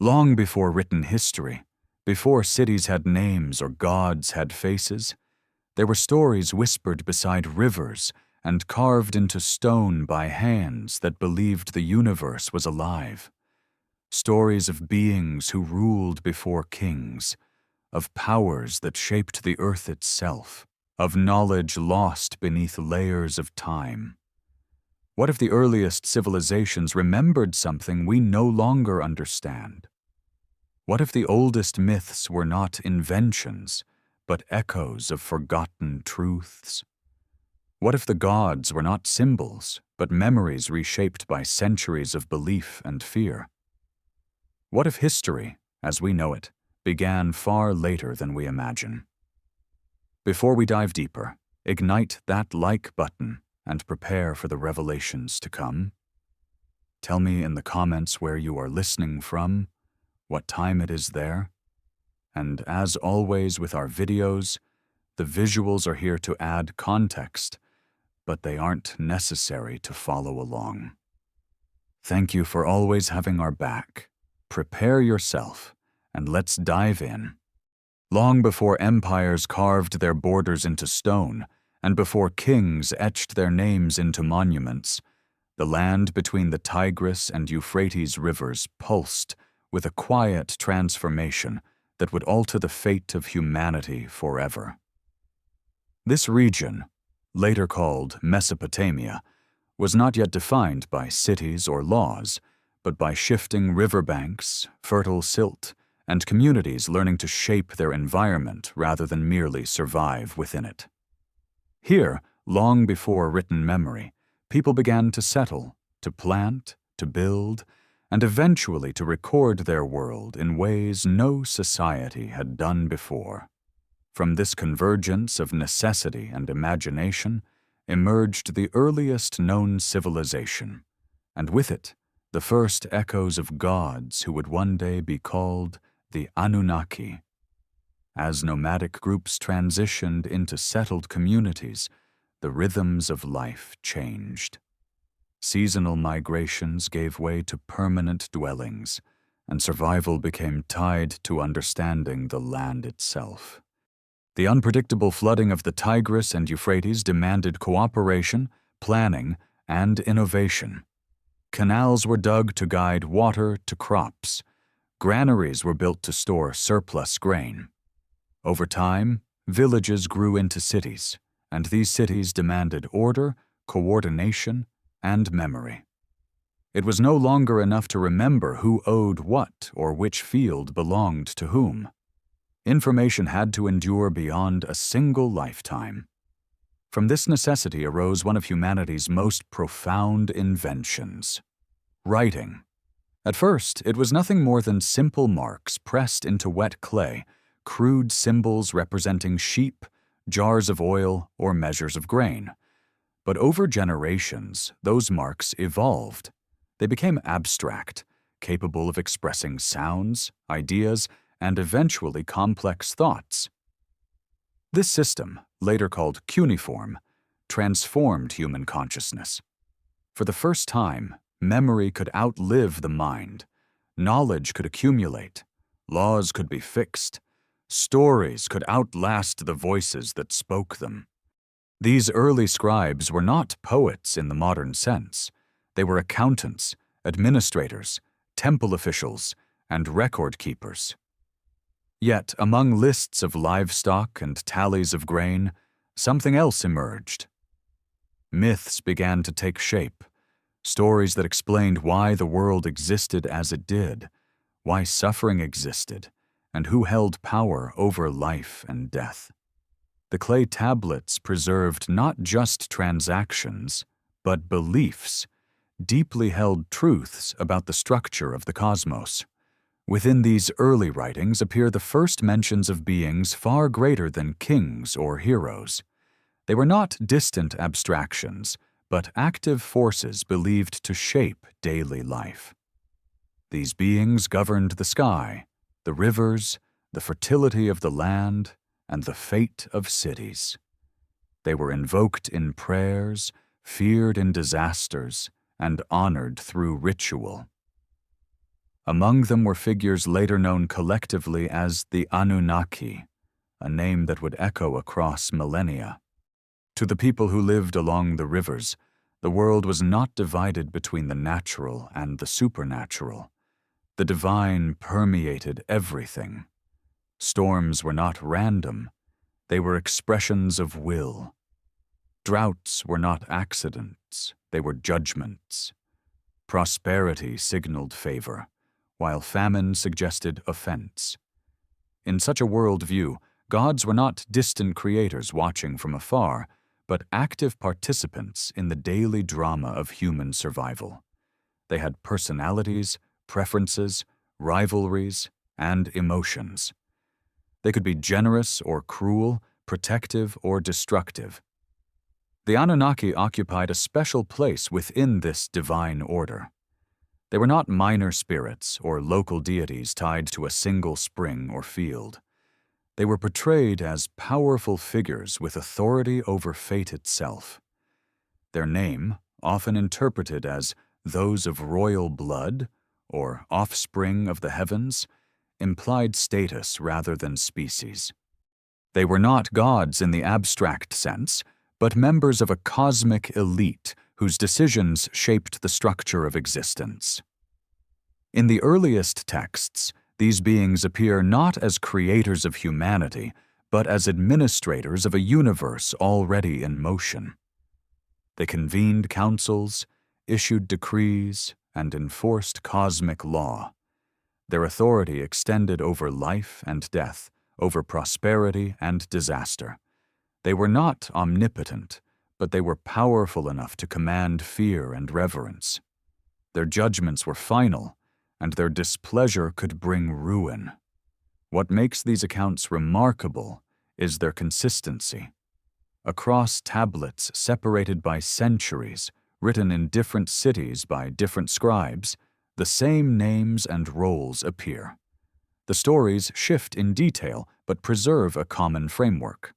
Long before written history, before cities had names or gods had faces, there were stories whispered beside rivers and carved into stone by hands that believed the universe was alive. Stories of beings who ruled before kings, of powers that shaped the earth itself, of knowledge lost beneath layers of time. What if the earliest civilizations remembered something we no longer understand? What if the oldest myths were not inventions, but echoes of forgotten truths? What if the gods were not symbols, but memories reshaped by centuries of belief and fear? What if history, as we know it, began far later than we imagine? Before we dive deeper, ignite that like button and prepare for the revelations to come. Tell me in the comments where you are listening from, what time it is there. And as always with our videos, the visuals are here to add context, but they aren't necessary to follow along. Thank you for always having our back. Prepare yourself, and let's dive in. Long before empires carved their borders into stone, and before kings etched their names into monuments, the land between the Tigris and Euphrates rivers pulsed with a quiet transformation that would alter the fate of humanity forever. This region, later called Mesopotamia, was not yet defined by cities or laws, but by shifting riverbanks, fertile silt, and communities learning to shape their environment rather than merely survive within it. Here, long before written memory, people began to settle, to plant, to build, and eventually to record their world in ways no society had done before. From this convergence of necessity and imagination emerged the earliest known civilization, and with it, the first echoes of gods who would one day be called the Anunnaki. As nomadic groups transitioned into settled communities, the rhythms of life changed. Seasonal migrations gave way to permanent dwellings, and survival became tied to understanding the land itself. The unpredictable flooding of the Tigris and Euphrates demanded cooperation, planning, and innovation. Canals were dug to guide water to crops. Granaries were built to store surplus grain. Over time, villages grew into cities, and these cities demanded order, coordination, and memory. It was no longer enough to remember who owed what or which field belonged to whom. Information had to endure beyond a single lifetime. From this necessity arose one of humanity's most profound inventions: writing. At first, it was nothing more than simple marks pressed into wet clay, crude symbols representing sheep, jars of oil, or measures of grain. But over generations, those marks evolved. They became abstract, capable of expressing sounds, ideas, and eventually complex thoughts. This system, later called cuneiform, transformed human consciousness. For the first time, memory could outlive the mind, knowledge could accumulate, laws could be fixed, stories could outlast the voices that spoke them. These early scribes were not poets in the modern sense. They were accountants, administrators, temple officials, and record keepers. Yet, among lists of livestock and tallies of grain, something else emerged. Myths began to take shape, stories that explained why the world existed as it did, why suffering existed, and who held power over life and death. The clay tablets preserved not just transactions, but beliefs, deeply held truths about the structure of the cosmos. Within these early writings appear the first mentions of beings far greater than kings or heroes. They were not distant abstractions, but active forces believed to shape daily life. These beings governed the sky, the rivers, the fertility of the land, and the fate of cities. They were invoked in prayers, feared in disasters, and honored through ritual. Among them were figures later known collectively as the Anunnaki, a name that would echo across millennia. To the people who lived along the rivers, the world was not divided between the natural and the supernatural. The divine permeated everything. Storms were not random, they were expressions of will. Droughts were not accidents, they were judgments. Prosperity signaled favor, while famine suggested offense. In such a worldview, gods were not distant creators watching from afar, but active participants in the daily drama of human survival. They had personalities, preferences, rivalries, and emotions. They could be generous or cruel, protective or destructive. The Anunnaki occupied a special place within this divine order. They were not minor spirits or local deities tied to a single spring or field. They were portrayed as powerful figures with authority over fate itself. Their name, often interpreted as those of royal blood or offspring of the heavens, implied status rather than species. They were not gods in the abstract sense, but members of a cosmic elite whose decisions shaped the structure of existence. In the earliest texts, these beings appear not as creators of humanity, but as administrators of a universe already in motion. They convened councils, issued decrees, and enforced cosmic law. Their authority extended over life and death, over prosperity and disaster. They were not omnipotent, but they were powerful enough to command fear and reverence. Their judgments were final, and their displeasure could bring ruin. What makes these accounts remarkable is their consistency. Across tablets separated by centuries, written in different cities by different scribes, the same names and roles appear. The stories shift in detail but preserve a common framework.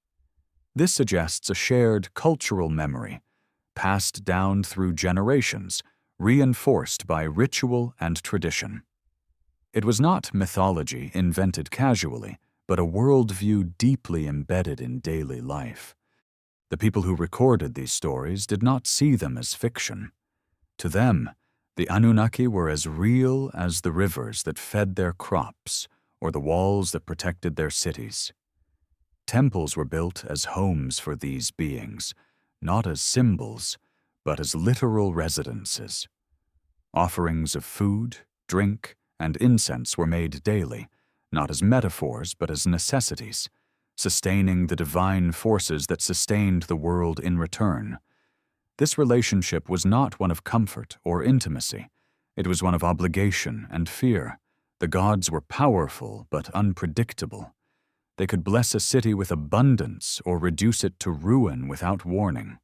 This suggests a shared cultural memory, passed down through generations, reinforced by ritual and tradition. It was not mythology invented casually, but a worldview deeply embedded in daily life. The people who recorded these stories did not see them as fiction. To them, the Anunnaki were as real as the rivers that fed their crops or the walls that protected their cities. Temples were built as homes for these beings, not as symbols, but as literal residences. Offerings of food, drink, and incense were made daily, not as metaphors but as necessities, sustaining the divine forces that sustained the world in return. This relationship was not one of comfort or intimacy. It was one of obligation and fear. The gods were powerful but unpredictable. They could bless a city with abundance or reduce it to ruin without warning.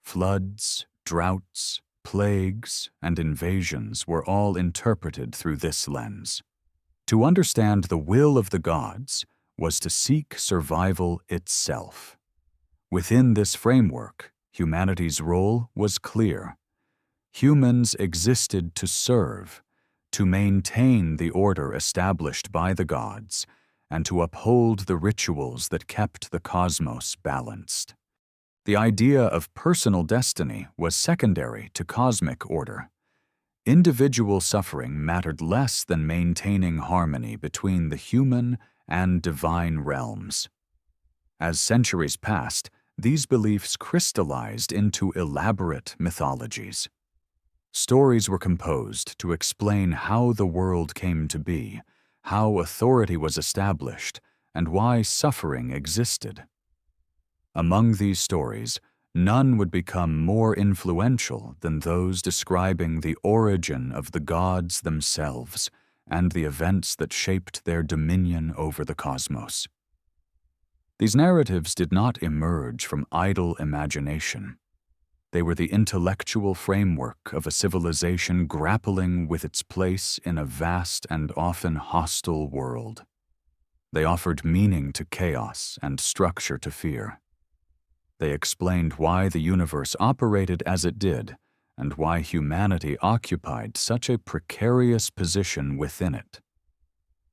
Floods, droughts, plagues, and invasions were all interpreted through this lens. To understand the will of the gods was to seek survival itself. Within this framework, humanity's role was clear. Humans existed to serve, to maintain the order established by the gods, and to uphold the rituals that kept the cosmos balanced. The idea of personal destiny was secondary to cosmic order. Individual suffering mattered less than maintaining harmony between the human and divine realms. As centuries passed, these beliefs crystallized into elaborate mythologies. Stories were composed to explain how the world came to be, how authority was established, and why suffering existed. Among these stories, none would become more influential than those describing the origin of the gods themselves and the events that shaped their dominion over the cosmos. These narratives did not emerge from idle imagination. They were the intellectual framework of a civilization grappling with its place in a vast and often hostile world. They offered meaning to chaos and structure to fear. They explained why the universe operated as it did and why humanity occupied such a precarious position within it.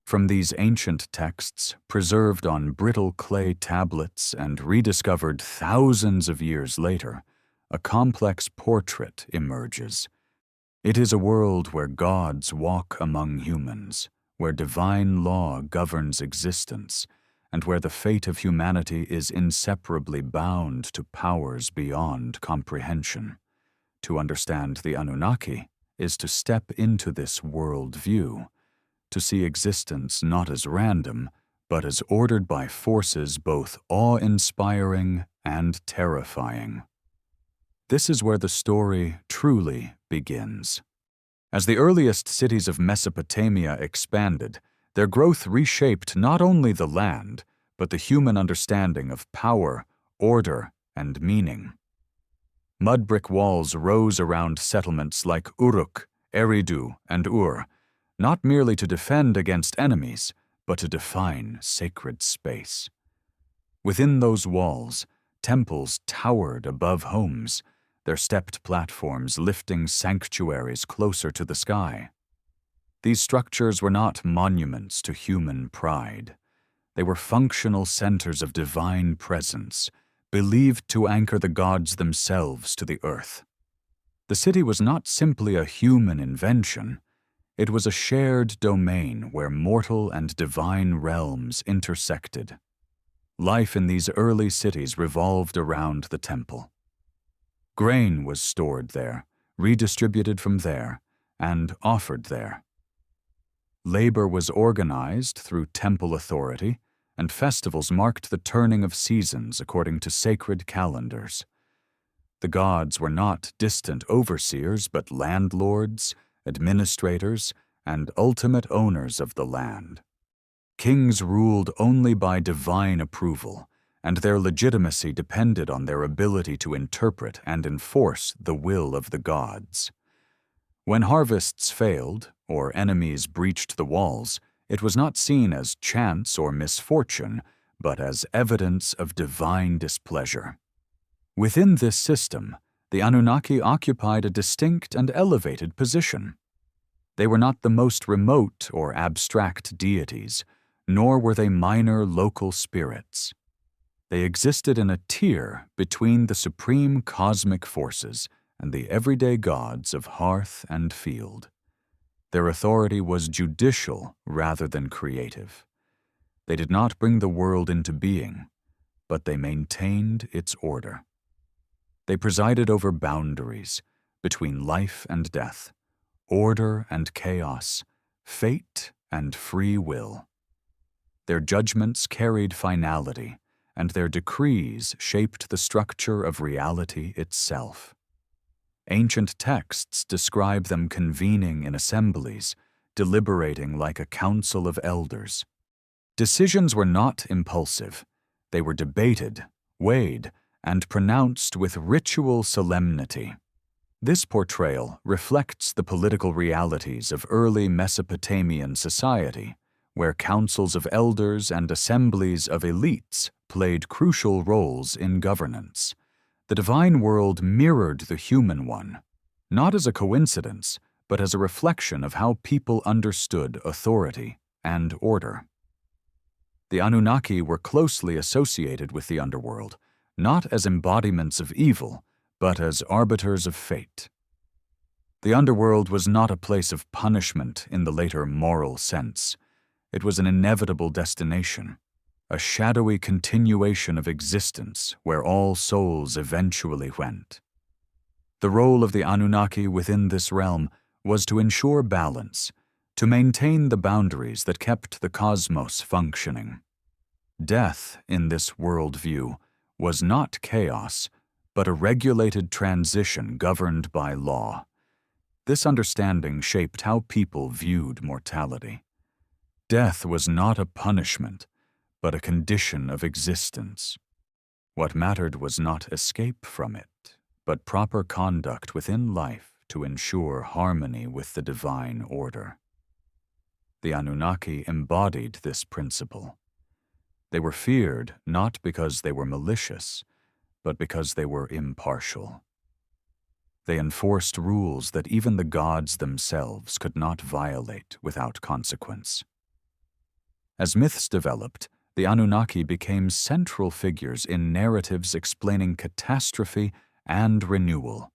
From these ancient texts, preserved on brittle clay tablets and rediscovered thousands of years later, a complex portrait emerges. It is a world where gods walk among humans, where divine law governs existence, and where the fate of humanity is inseparably bound to powers beyond comprehension. To understand the Anunnaki is to step into this world view, to see existence not as random, but as ordered by forces both awe-inspiring and terrifying. This is where the story truly begins. As the earliest cities of Mesopotamia expanded, their growth reshaped not only the land, but the human understanding of power, order, and meaning. Mud brick walls rose around settlements like Uruk, Eridu, and Ur, not merely to defend against enemies, but to define sacred space. Within those walls, temples towered above homes, their stepped platforms lifting sanctuaries closer to the sky. These structures were not monuments to human pride. They were functional centers of divine presence, believed to anchor the gods themselves to the earth. The city was not simply a human invention. It was a shared domain where mortal and divine realms intersected. Life in these early cities revolved around the temple. Grain was stored there, redistributed from there, and offered there. Labor was organized through temple authority, and festivals marked the turning of seasons according to sacred calendars. The gods were not distant overseers, but landlords, administrators, and ultimate owners of the land. Kings ruled only by divine approval, and their legitimacy depended on their ability to interpret and enforce the will of the gods. When harvests failed, or enemies breached the walls, it was not seen as chance or misfortune, but as evidence of divine displeasure. Within this system, the Anunnaki occupied a distinct and elevated position. They were not the most remote or abstract deities, nor were they minor local spirits. They existed in a tier between the supreme cosmic forces and the everyday gods of hearth and field. Their authority was judicial rather than creative. They did not bring the world into being, but they maintained its order. They presided over boundaries between life and death, order and chaos, fate and free will. Their judgments carried finality, and their decrees shaped the structure of reality itself. Ancient texts describe them convening in assemblies, deliberating like a council of elders. Decisions were not impulsive. They were debated, weighed, and pronounced with ritual solemnity. This portrayal reflects the political realities of early Mesopotamian society, where councils of elders and assemblies of elites played crucial roles in governance. The divine world mirrored the human one, not as a coincidence, but as a reflection of how people understood authority and order. The Anunnaki were closely associated with the underworld, not as embodiments of evil, but as arbiters of fate. The underworld was not a place of punishment in the later moral sense. It was an inevitable destination, a shadowy continuation of existence where all souls eventually went. The role of the Anunnaki within this realm was to ensure balance, to maintain the boundaries that kept the cosmos functioning. Death, in this worldview, was not chaos, but a regulated transition governed by law. This understanding shaped how people viewed mortality. Death was not a punishment, but a condition of existence. What mattered was not escape from it, but proper conduct within life to ensure harmony with the divine order. The Anunnaki embodied this principle. They were feared not because they were malicious, but because they were impartial. They enforced rules that even the gods themselves could not violate without consequence. As myths developed, the Anunnaki became central figures in narratives explaining catastrophe and renewal.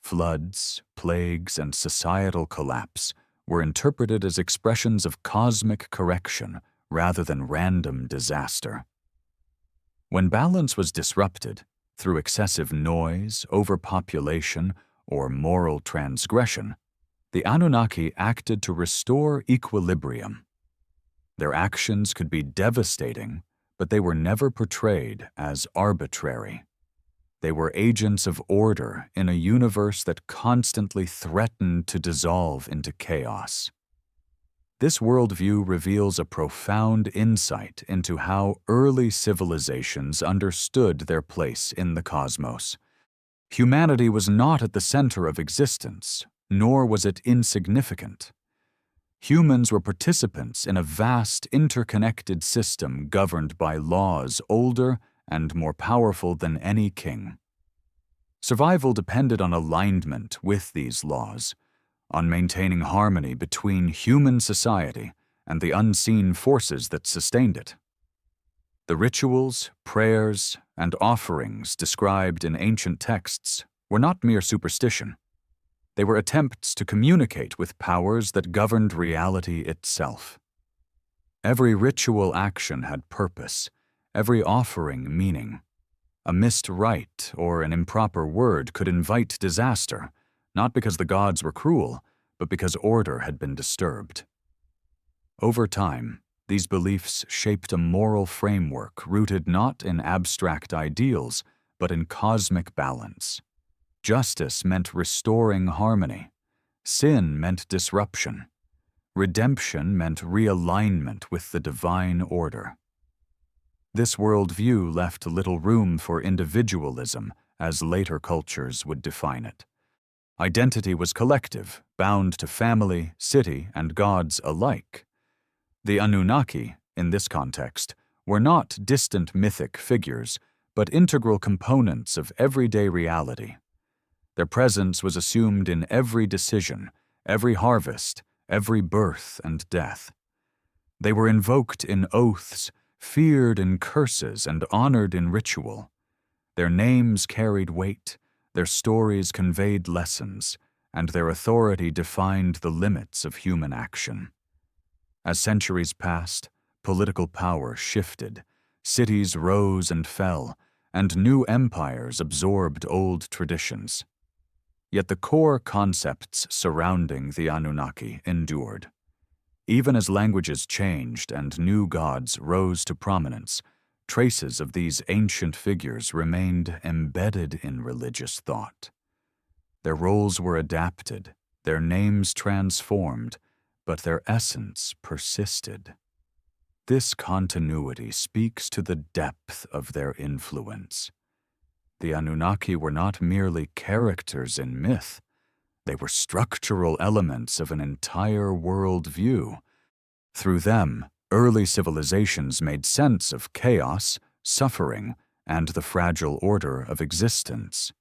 Floods, plagues, and societal collapse were interpreted as expressions of cosmic correction rather than random disaster. When balance was disrupted through excessive noise, overpopulation, or moral transgression, the Anunnaki acted to restore equilibrium. Their actions could be devastating, but they were never portrayed as arbitrary. They were agents of order in a universe that constantly threatened to dissolve into chaos. This worldview reveals a profound insight into how early civilizations understood their place in the cosmos. Humanity was not at the center of existence, nor was it insignificant. Humans were participants in a vast, interconnected system governed by laws older and more powerful than any king. Survival depended on alignment with these laws, on maintaining harmony between human society and the unseen forces that sustained it. The rituals, prayers, and offerings described in ancient texts were not mere superstition. They were attempts to communicate with powers that governed reality itself. Every ritual action had purpose, every offering meaning. A missed rite or an improper word could invite disaster, not because the gods were cruel, but because order had been disturbed. Over time, these beliefs shaped a moral framework rooted not in abstract ideals, but in cosmic balance. Justice meant restoring harmony. Sin meant disruption. Redemption meant realignment with the divine order. This worldview left little room for individualism, as later cultures would define it. Identity was collective, bound to family, city, and gods alike. The Anunnaki, in this context, were not distant mythic figures, but integral components of everyday reality. Their presence was assumed in every decision, every harvest, every birth and death. They were invoked in oaths, feared in curses, and honored in ritual. Their names carried weight, their stories conveyed lessons, and their authority defined the limits of human action. As centuries passed, political power shifted, cities rose and fell, and new empires absorbed old traditions. Yet the core concepts surrounding the Anunnaki endured. Even as languages changed and new gods rose to prominence, traces of these ancient figures remained embedded in religious thought. Their roles were adapted, their names transformed, but their essence persisted. This continuity speaks to the depth of their influence. The Anunnaki were not merely characters in myth. They were structural elements of an entire worldview. Through them, early civilizations made sense of chaos, suffering, and the fragile order of existence.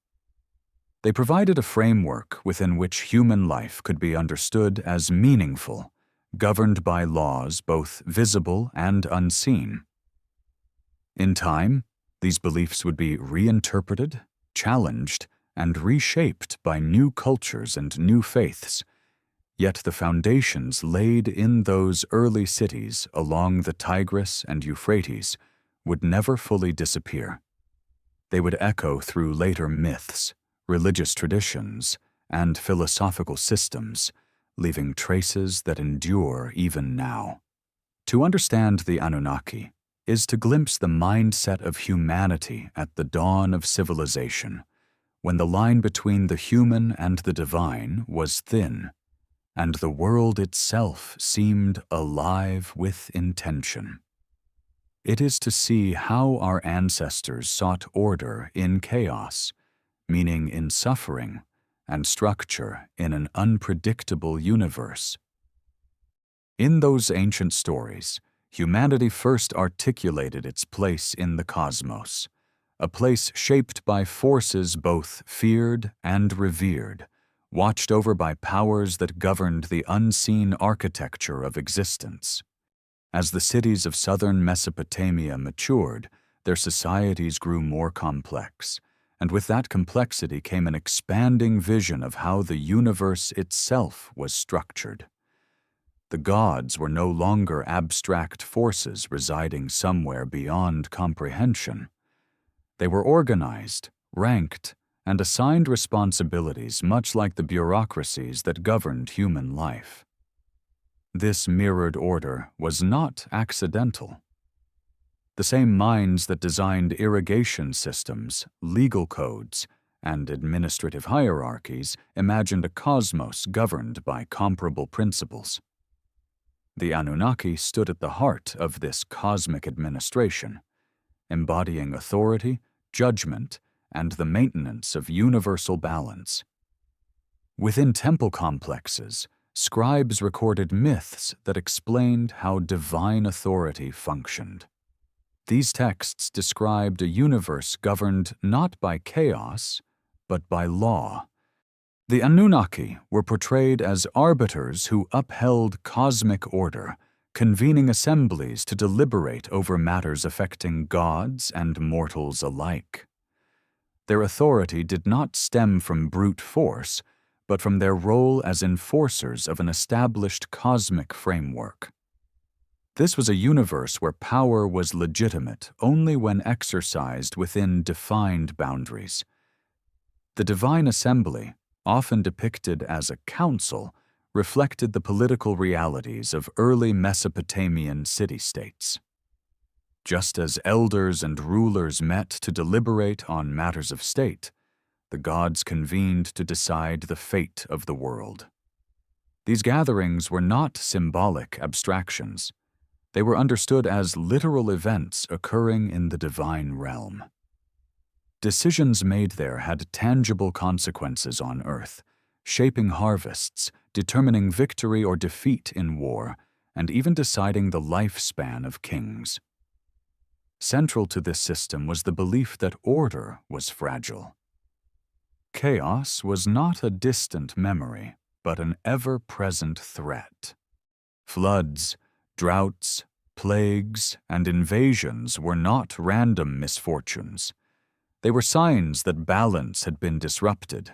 They provided a framework within which human life could be understood as meaningful, governed by laws both visible and unseen. In time, these beliefs would be reinterpreted, challenged, and reshaped by new cultures and new faiths. Yet the foundations laid in those early cities along the Tigris and Euphrates would never fully disappear. They would echo through later myths, religious traditions, and philosophical systems, leaving traces that endure even now. To understand the Anunnaki is to glimpse the mindset of humanity at the dawn of civilization, when the line between the human and the divine was thin, and the world itself seemed alive with intention. It is to see how our ancestors sought order in chaos, meaning in suffering, and structure in an unpredictable universe. In those ancient stories, humanity first articulated its place in the cosmos, a place shaped by forces both feared and revered, watched over by powers that governed the unseen architecture of existence. As the cities of southern Mesopotamia matured, their societies grew more complex, and with that complexity came an expanding vision of how the universe itself was structured. The gods were no longer abstract forces residing somewhere beyond comprehension. They were organized, ranked, and assigned responsibilities much like the bureaucracies that governed human life. This mirrored order was not accidental. The same minds that designed irrigation systems, legal codes, and administrative hierarchies imagined a cosmos governed by comparable principles. The Anunnaki stood at the heart of this cosmic administration, embodying authority, judgment, and the maintenance of universal balance. Within temple complexes, scribes recorded myths that explained how divine authority functioned. These texts described a universe governed not by chaos, but by law. The Anunnaki were portrayed as arbiters who upheld cosmic order, convening assemblies to deliberate over matters affecting gods and mortals alike. Their authority did not stem from brute force, but from their role as enforcers of an established cosmic framework. This was a universe where power was legitimate only when exercised within defined boundaries. The divine assembly, often depicted as a council, reflected the political realities of early Mesopotamian city-states. Just as elders and rulers met to deliberate on matters of state, the gods convened to decide the fate of the world. These gatherings were not symbolic abstractions. They were understood as literal events occurring in the divine realm. Decisions made there had tangible consequences on earth, shaping harvests, determining victory or defeat in war, and even deciding the lifespan of kings. Central to this system was the belief that order was fragile. Chaos was not a distant memory, but an ever-present threat. Floods, droughts, plagues, and invasions were not random misfortunes. They were signs that balance had been disrupted.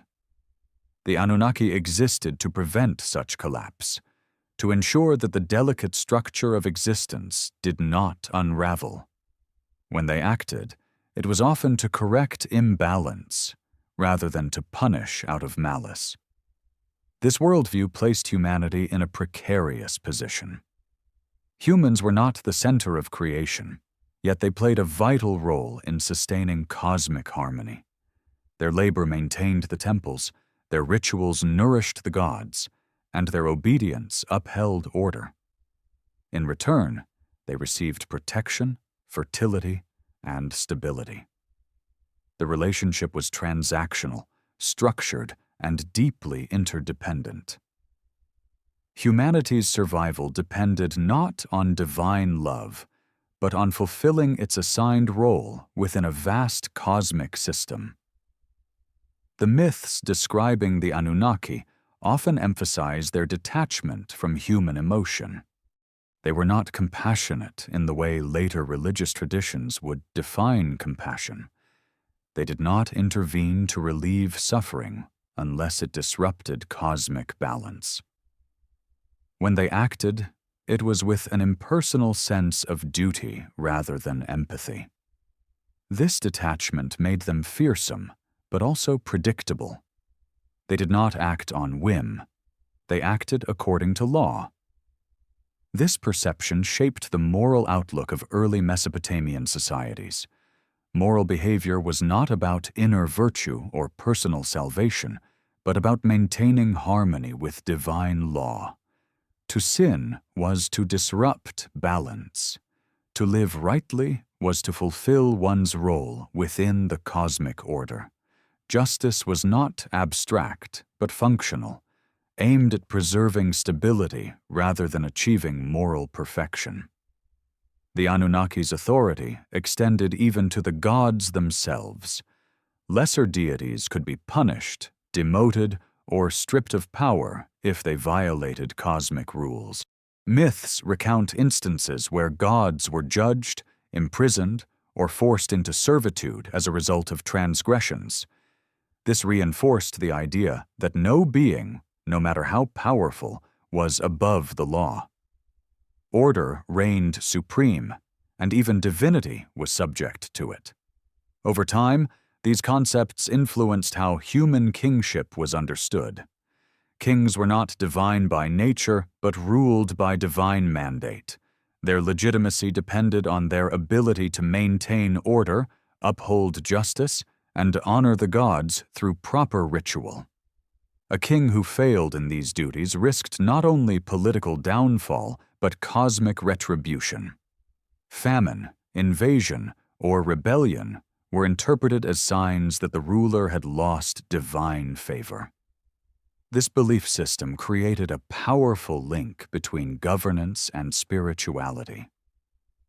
The Anunnaki existed to prevent such collapse, to ensure that the delicate structure of existence did not unravel. When they acted, it was often to correct imbalance, rather than to punish out of malice. This worldview placed humanity in a precarious position. Humans were not the center of creation, yet they played a vital role in sustaining cosmic harmony. Their labor maintained the temples, their rituals nourished the gods, and their obedience upheld order. In return, they received protection, fertility, and stability. The relationship was transactional, structured, and deeply interdependent. Humanity's survival depended not on divine love, but on fulfilling its assigned role within a vast cosmic system. The myths describing the Anunnaki often emphasize their detachment from human emotion. They were not compassionate in the way later religious traditions would define compassion. They did not intervene to relieve suffering unless it disrupted cosmic balance. When they acted, it was with an impersonal sense of duty rather than empathy. This detachment made them fearsome, but also predictable. They did not act on whim. They acted according to law. This perception shaped the moral outlook of early Mesopotamian societies. Moral behavior was not about inner virtue or personal salvation, but about maintaining harmony with divine law. To sin was to disrupt balance. To live rightly was to fulfill one's role within the cosmic order. Justice was not abstract, but functional, aimed at preserving stability rather than achieving moral perfection. The Anunnaki's authority extended even to the gods themselves. Lesser deities could be punished, demoted, or stripped of power if they violated cosmic rules. Myths recount instances where gods were judged, imprisoned, or forced into servitude as a result of transgressions. This reinforced the idea that no being, no matter how powerful, was above the law. Order reigned supreme, and even divinity was subject to it. Over time, these concepts influenced how human kingship was understood. Kings were not divine by nature, but ruled by divine mandate. Their legitimacy depended on their ability to maintain order, uphold justice, and honor the gods through proper ritual. A king who failed in these duties risked not only political downfall, but cosmic retribution. Famine, invasion, or rebellion were interpreted as signs that the ruler had lost divine favor. This belief system created a powerful link between governance and spirituality.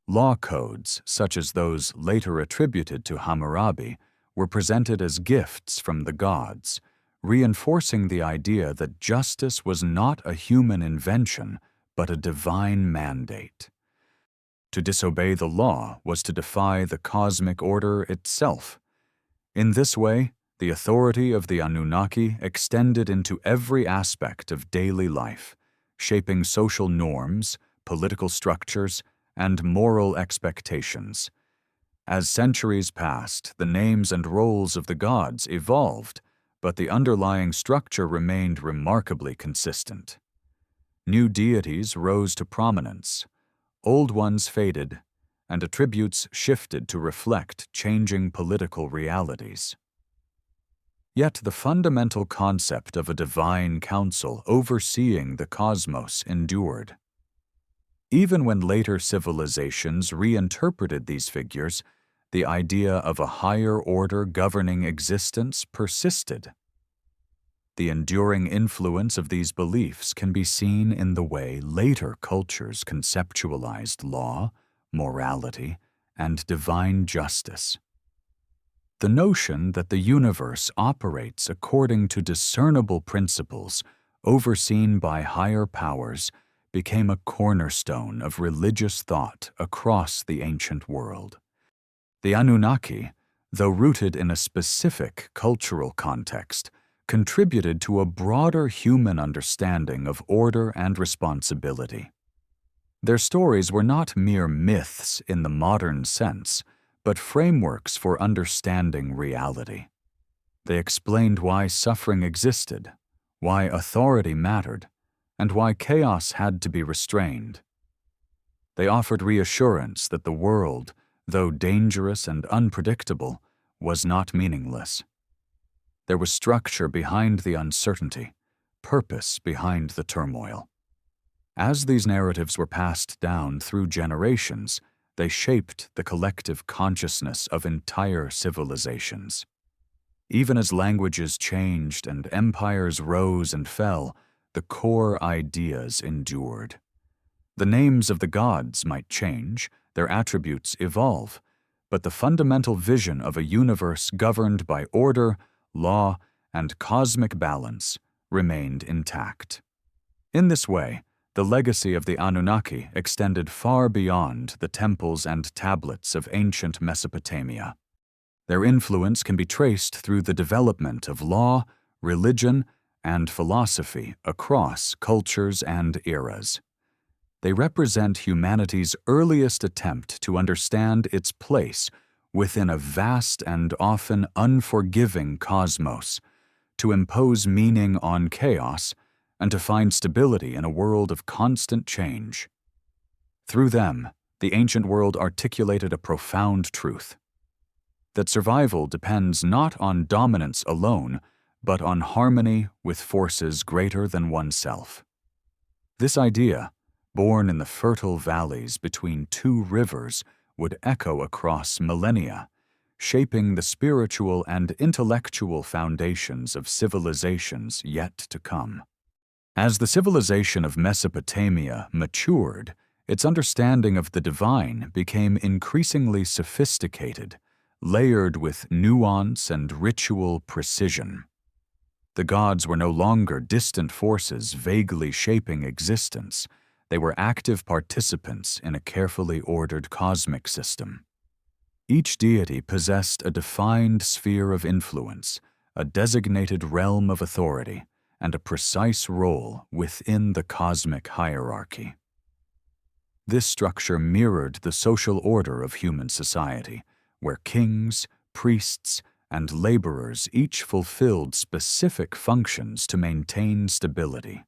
Law codes, such as those later attributed to Hammurabi, were presented as gifts from the gods, reinforcing the idea that justice was not a human invention, but a divine mandate. To disobey the law was to defy the cosmic order itself. In this way, the authority of the Anunnaki extended into every aspect of daily life, shaping social norms, political structures, and moral expectations. As centuries passed, the names and roles of the gods evolved, but the underlying structure remained remarkably consistent. New deities rose to prominence, old ones faded, and attributes shifted to reflect changing political realities. Yet the fundamental concept of a divine council overseeing the cosmos endured. Even when later civilizations reinterpreted these figures, the idea of a higher order governing existence persisted. The enduring influence of these beliefs can be seen in the way later cultures conceptualized law, morality, and divine justice. The notion that the universe operates according to discernible principles overseen by higher powers became a cornerstone of religious thought across the ancient world. The Anunnaki, though rooted in a specific cultural context, contributed to a broader human understanding of order and responsibility. Their stories were not mere myths in the modern sense, but frameworks for understanding reality. They explained why suffering existed, why authority mattered, and why chaos had to be restrained. They offered reassurance that the world, though dangerous and unpredictable, was not meaningless. There was structure behind the uncertainty, purpose behind the turmoil. As these narratives were passed down through generations, they shaped the collective consciousness of entire civilizations. Even as languages changed and empires rose and fell, the core ideas endured. The names of the gods might change, their attributes evolve, but the fundamental vision of a universe governed by order, law, and cosmic balance remained intact. In this way, the legacy of the Anunnaki extended far beyond the temples and tablets of ancient Mesopotamia. Their influence can be traced through the development of law, religion, and philosophy across cultures and eras. They represent humanity's earliest attempt to understand its place within a vast and often unforgiving cosmos, to impose meaning on chaos, and to find stability in a world of constant change. Through them, the ancient world articulated a profound truth: that survival depends not on dominance alone, but on harmony with forces greater than oneself. This idea, born in the fertile valleys between two rivers, would echo across millennia, shaping the spiritual and intellectual foundations of civilizations yet to come. As the civilization of Mesopotamia matured, Its understanding of the divine became increasingly sophisticated, layered with nuance and ritual precision. The gods were no longer distant forces vaguely shaping existence. They were active participants in a carefully ordered cosmic system. Each deity possessed a defined sphere of influence, a designated realm of authority, and a precise role within the cosmic hierarchy. This structure mirrored the social order of human society, where kings, priests, and laborers each fulfilled specific functions to maintain stability.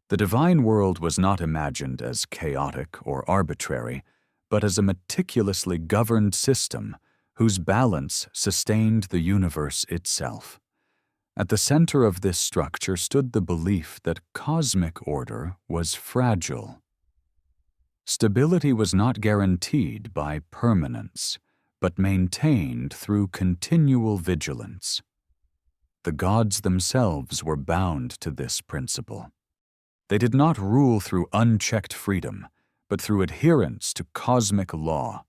The divine world was not imagined as chaotic or arbitrary, but as a meticulously governed system whose balance sustained the universe itself. At the center of this structure stood the belief that cosmic order was fragile. Stability was not guaranteed by permanence, but maintained through continual vigilance. The gods themselves were bound to this principle. They did not rule through unchecked freedom, but through adherence to cosmic law.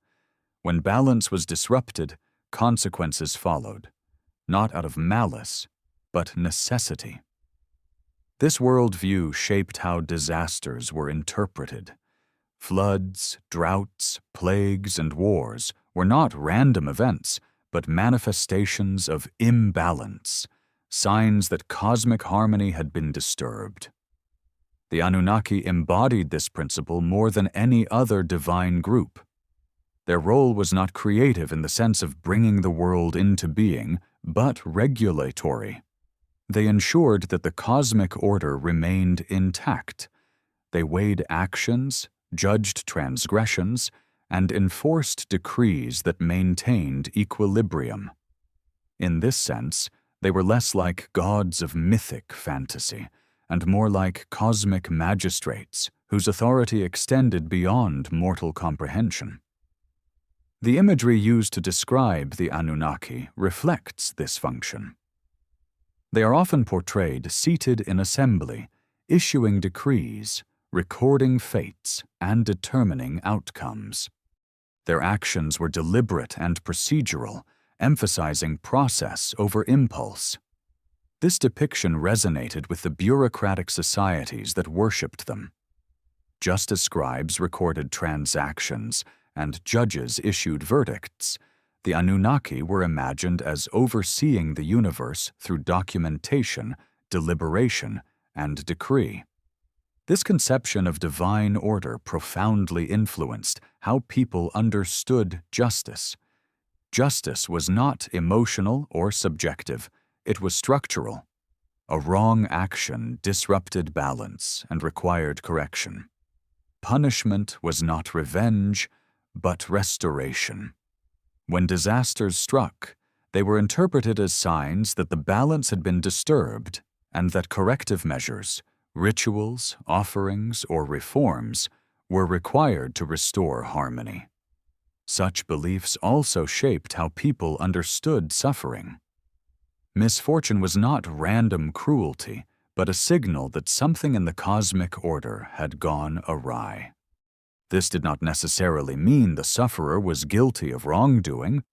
When balance was disrupted, consequences followed, not out of malice, but necessity. This worldview shaped how disasters were interpreted. Floods, droughts, plagues, and wars were not random events, but manifestations of imbalance, signs that cosmic harmony had been disturbed. The Anunnaki embodied this principle more than any other divine group. Their role was not creative in the sense of bringing the world into being, but regulatory. They ensured that the cosmic order remained intact. They weighed actions, judged transgressions, and enforced decrees that maintained equilibrium. In this sense, they were less like gods of mythic fantasy, and more like cosmic magistrates whose authority extended beyond mortal comprehension. The imagery used to describe the Anunnaki reflects this function. They are often portrayed seated in assembly, issuing decrees, recording fates, and determining outcomes. Their actions were deliberate and procedural, emphasizing process over impulse. This depiction resonated with the bureaucratic societies that worshipped them. Just as scribes recorded transactions and judges issued verdicts, the Anunnaki were imagined as overseeing the universe through documentation, deliberation, and decree. This conception of divine order profoundly influenced how people understood justice. Justice was not emotional or subjective. It was structural. A wrong action disrupted balance and required correction. Punishment was not revenge, but restoration. When disasters struck, they were interpreted as signs that the balance had been disturbed and that corrective measures, rituals, offerings, or reforms were required to restore harmony. Such beliefs also shaped how people understood suffering. Misfortune was not random cruelty, but a signal that something in the cosmic order had gone awry. This did not necessarily mean the sufferer was guilty of wrongdoing,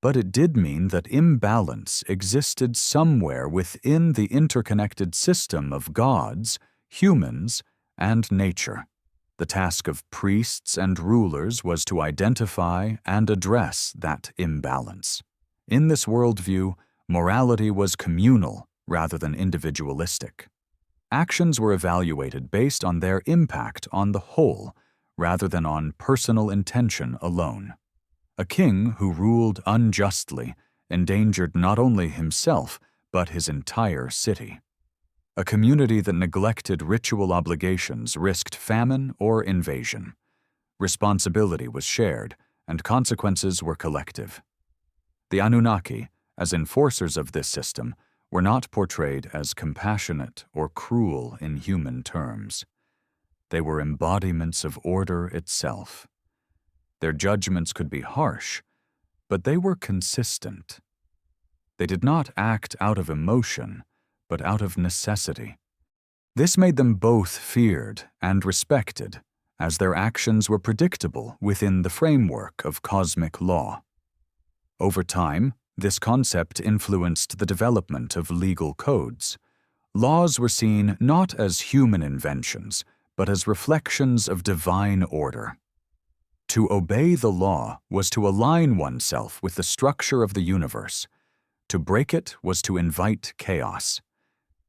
but it did mean that imbalance existed somewhere within the interconnected system of gods, humans, and nature. The task of priests and rulers was to identify and address that imbalance. In this worldview, morality was communal rather than individualistic. Actions were evaluated based on their impact on the whole, rather than on personal intention alone. A king who ruled unjustly endangered not only himself, but his entire city. A community that neglected ritual obligations risked famine or invasion. Responsibility was shared, and consequences were collective. The Anunnaki, as enforcers of this system, were not portrayed as compassionate or cruel in human terms. They were embodiments of order itself. Their judgments could be harsh, but they were consistent. They did not act out of emotion, but out of necessity. This made them both feared and respected, as their actions were predictable within the framework of cosmic law. Over time, this concept influenced the development of legal codes. Laws were seen not as human inventions, but as reflections of divine order. To obey the law was to align oneself with the structure of the universe. To break it was to invite chaos.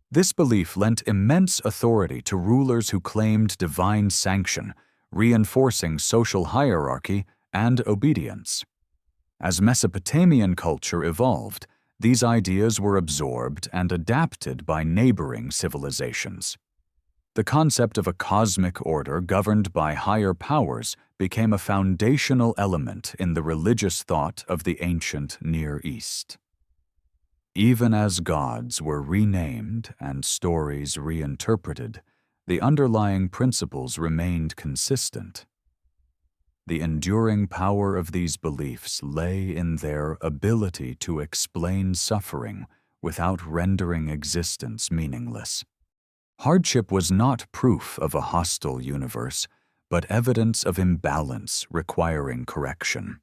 This belief lent immense authority to rulers who claimed divine sanction, reinforcing social hierarchy and obedience. As Mesopotamian culture evolved, these ideas were absorbed and adapted by neighboring civilizations. The concept of a cosmic order governed by higher powers became a foundational element in the religious thought of the ancient Near East. Even as gods were renamed and stories reinterpreted, the underlying principles remained consistent. The enduring power of these beliefs lay in their ability to explain suffering without rendering existence meaningless. Hardship was not proof of a hostile universe, but evidence of imbalance requiring correction.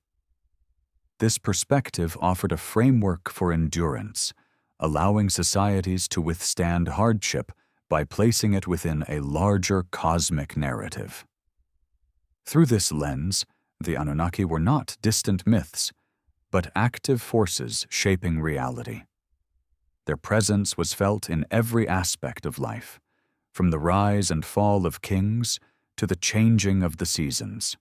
This perspective offered a framework for endurance, allowing societies to withstand hardship by placing it within a larger cosmic narrative. Through this lens, the Anunnaki were not distant myths, but active forces shaping reality. Their presence was felt in every aspect of life, from the rise and fall of kings to the changing of the seasons.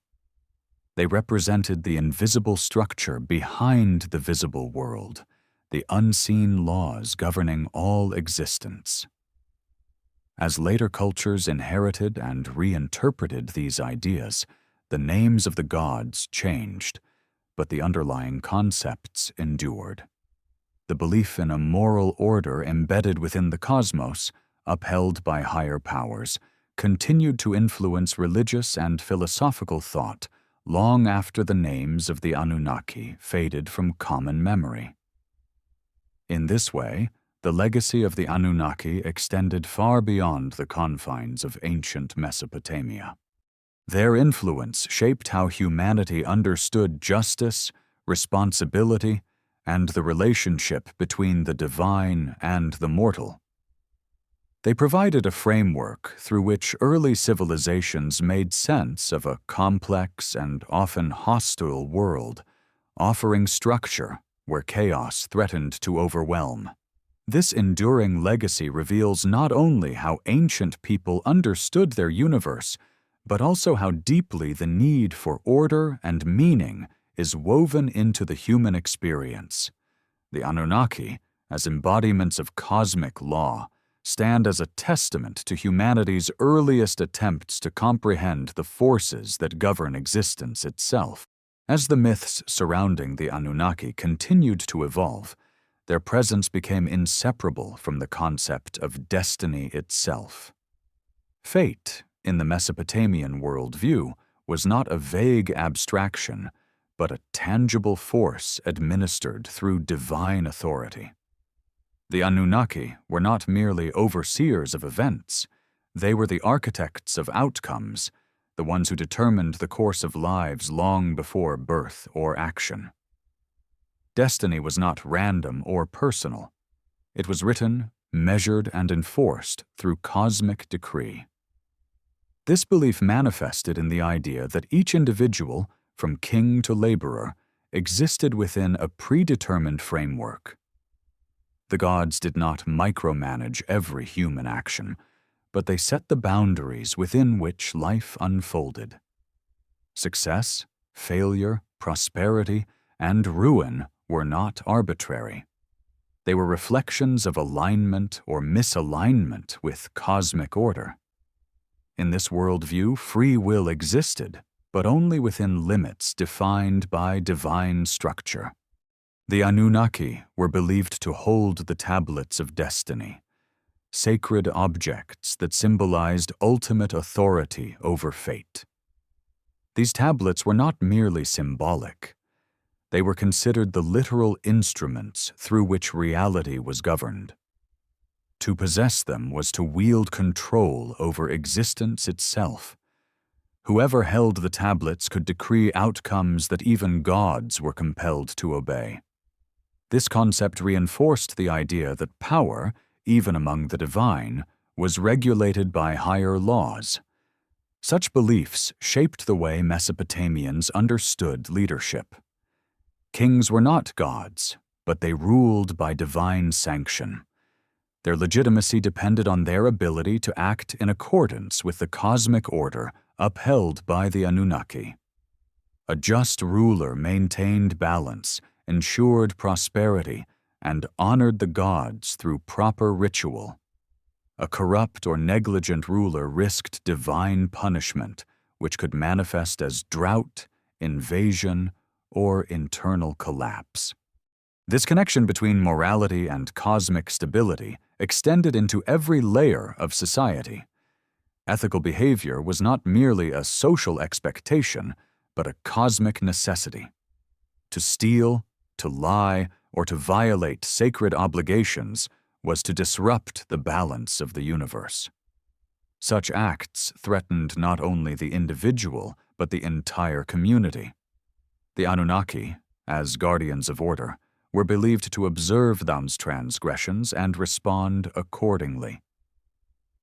They represented the invisible structure behind the visible world, the unseen laws governing all existence. As later cultures inherited and reinterpreted these ideas, the names of the gods changed, but the underlying concepts endured. The belief in a moral order embedded within the cosmos, upheld by higher powers, continued to influence religious and philosophical thought long after the names of the Anunnaki faded from common memory. In this way, the legacy of the Anunnaki extended far beyond the confines of ancient Mesopotamia. Their influence shaped how humanity understood justice, responsibility, and the relationship between the divine and the mortal. They provided a framework through which early civilizations made sense of a complex and often hostile world, offering structure where chaos threatened to overwhelm. This enduring legacy reveals not only how ancient people understood their universe, but also how deeply the need for order and meaning is woven into the human experience. The Anunnaki, as embodiments of cosmic law, stand as a testament to humanity's earliest attempts to comprehend the forces that govern existence itself. As the myths surrounding the Anunnaki continued to evolve, their presence became inseparable from the concept of destiny itself. Fate, in the Mesopotamian worldview, was not a vague abstraction, but a tangible force administered through divine authority. The Anunnaki were not merely overseers of events, they were the architects of outcomes, the ones who determined the course of lives long before birth or action. Destiny was not random or personal. It was written, measured, and enforced through cosmic decree. This belief manifested in the idea that each individual, from king to laborer, existed within a predetermined framework. The gods did not micromanage every human action, but they set the boundaries within which life unfolded. Success, failure, prosperity, and ruin were not arbitrary. They were reflections of alignment or misalignment with cosmic order. In this worldview, free will existed, but only within limits defined by divine structure. The Anunnaki were believed to hold the tablets of destiny, sacred objects that symbolized ultimate authority over fate. These tablets were not merely symbolic. They were considered the literal instruments through which reality was governed. To possess them was to wield control over existence itself. Whoever held the tablets could decree outcomes that even gods were compelled to obey. This concept reinforced the idea that power, even among the divine, was regulated by higher laws. Such beliefs shaped the way Mesopotamians understood leadership. Kings were not gods, but they ruled by divine sanction. Their legitimacy depended on their ability to act in accordance with the cosmic order upheld by the Anunnaki. A just ruler maintained balance, ensured prosperity, and honored the gods through proper ritual. A corrupt or negligent ruler risked divine punishment, which could manifest as drought, invasion, or internal collapse. This connection between morality and cosmic stability extended into every layer of society. Ethical behavior was not merely a social expectation, but a cosmic necessity. To steal, to lie, or to violate sacred obligations was to disrupt the balance of the universe. Such acts threatened not only the individual, but the entire community. The Anunnaki, as guardians of order, were believed to observe those transgressions and respond accordingly.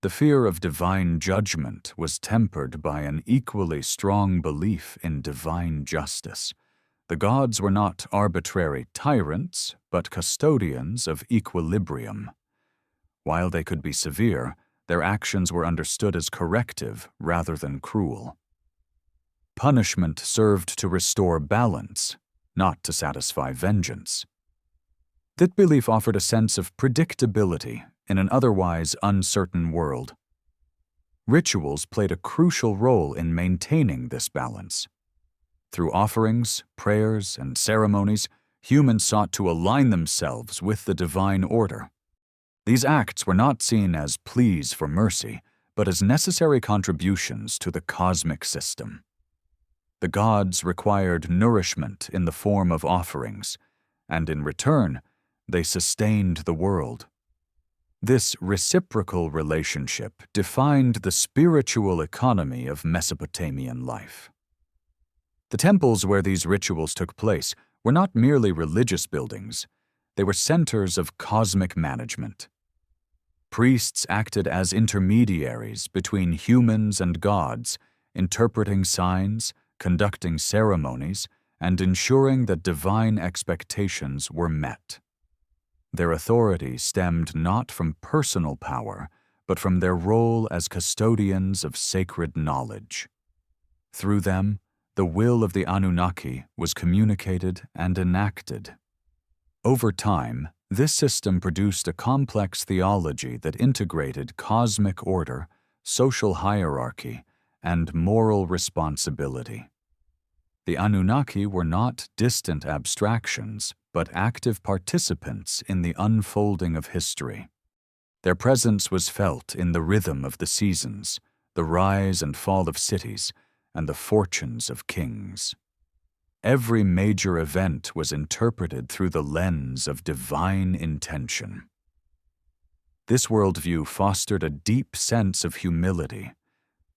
The fear of divine judgment was tempered by an equally strong belief in divine justice. The gods were not arbitrary tyrants, but custodians of equilibrium. While they could be severe, their actions were understood as corrective rather than cruel. Punishment served to restore balance, not to satisfy vengeance. That belief offered a sense of predictability in an otherwise uncertain world. Rituals played a crucial role in maintaining this balance. Through offerings, prayers, and ceremonies, humans sought to align themselves with the divine order. These acts were not seen as pleas for mercy, but as necessary contributions to the cosmic system. The gods required nourishment in the form of offerings, and in return, they sustained the world. This reciprocal relationship defined the spiritual economy of Mesopotamian life. The temples where these rituals took place were not merely religious buildings, they were centers of cosmic management. Priests acted as intermediaries between humans and gods, interpreting signs, conducting ceremonies, and ensuring that divine expectations were met. Their authority stemmed not from personal power, but from their role as custodians of sacred knowledge. Through them, the will of the Anunnaki was communicated and enacted. Over time, this system produced a complex theology that integrated cosmic order, social hierarchy, and moral responsibility. The Anunnaki were not distant abstractions, but active participants in the unfolding of history. Their presence was felt in the rhythm of the seasons, the rise and fall of cities, and the fortunes of kings. Every major event was interpreted through the lens of divine intention. This worldview fostered a deep sense of humility.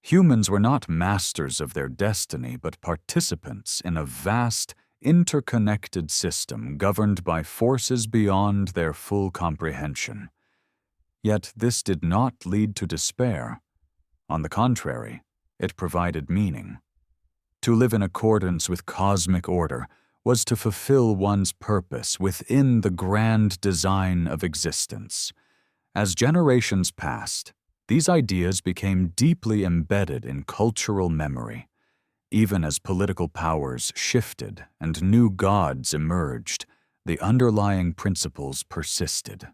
Humans were not masters of their destiny, but participants in a vast, interconnected system governed by forces beyond their full comprehension. Yet this did not lead to despair. On the contrary, it provided meaning. To live in accordance with cosmic order was to fulfill one's purpose within the grand design of existence. As generations passed, these ideas became deeply embedded in cultural memory. Even as political powers shifted and new gods emerged, the underlying principles persisted.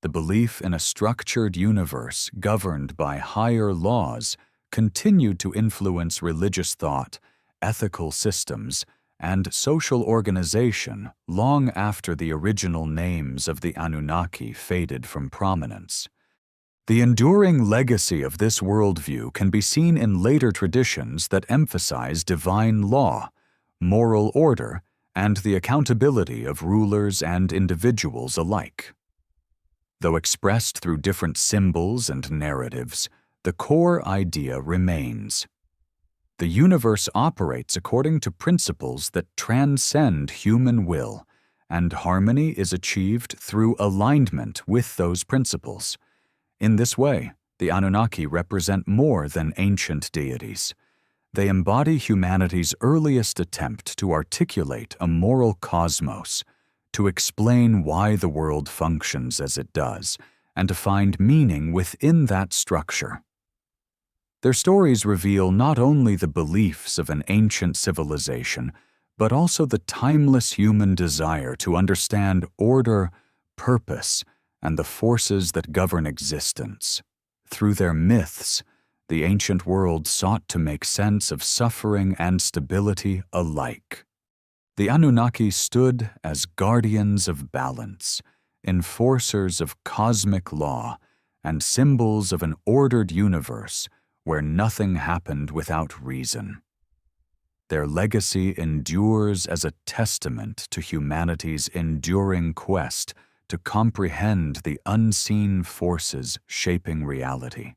The belief in a structured universe governed by higher laws continued to influence religious thought, ethical systems, and social organization long after the original names of the Anunnaki faded from prominence. The enduring legacy of this worldview can be seen in later traditions that emphasize divine law, moral order, and the accountability of rulers and individuals alike. Though expressed through different symbols and narratives, the core idea remains. The universe operates according to principles that transcend human will, and harmony is achieved through alignment with those principles. In this way, the Anunnaki represent more than ancient deities. They embody humanity's earliest attempt to articulate a moral cosmos, to explain why the world functions as it does, and to find meaning within that structure. Their stories reveal not only the beliefs of an ancient civilization, but also the timeless human desire to understand order, purpose, and the forces that govern existence. Through their myths, the ancient world sought to make sense of suffering and stability alike. The Anunnaki stood as guardians of balance, enforcers of cosmic law, and symbols of an ordered universe where nothing happened without reason. Their legacy endures as a testament to humanity's enduring quest to comprehend the unseen forces shaping reality.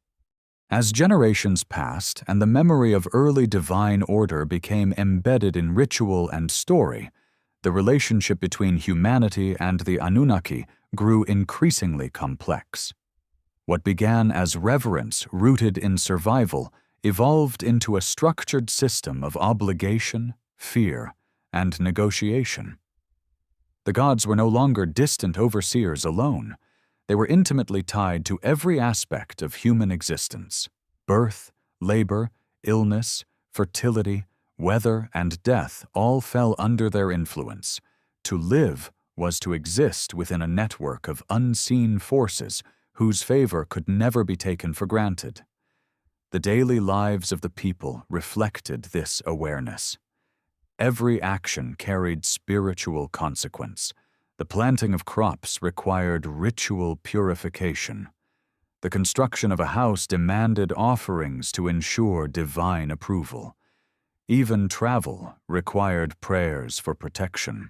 As generations passed and the memory of early divine order became embedded in ritual and story, the relationship between humanity and the Anunnaki grew increasingly complex. What began as reverence rooted in survival evolved into a structured system of obligation, fear, and negotiation. The gods were no longer distant overseers alone. They were intimately tied to every aspect of human existence. Birth, labor, illness, fertility, weather, and death all fell under their influence. To live was to exist within a network of unseen forces whose favor could never be taken for granted. The daily lives of the people reflected this awareness. Every action carried spiritual consequence. The planting of crops required ritual purification. The construction of a house demanded offerings to ensure divine approval. Even travel required prayers for protection.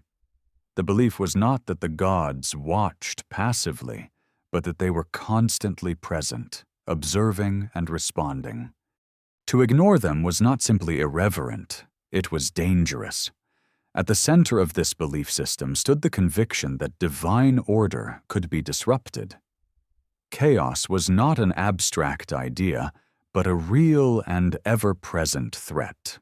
The belief was not that the gods watched passively, but that they were constantly present, observing and responding. To ignore them was not simply irreverent, it was dangerous. At the center of this belief system stood the conviction that divine order could be disrupted. Chaos was not an abstract idea, but a real and ever-present threat.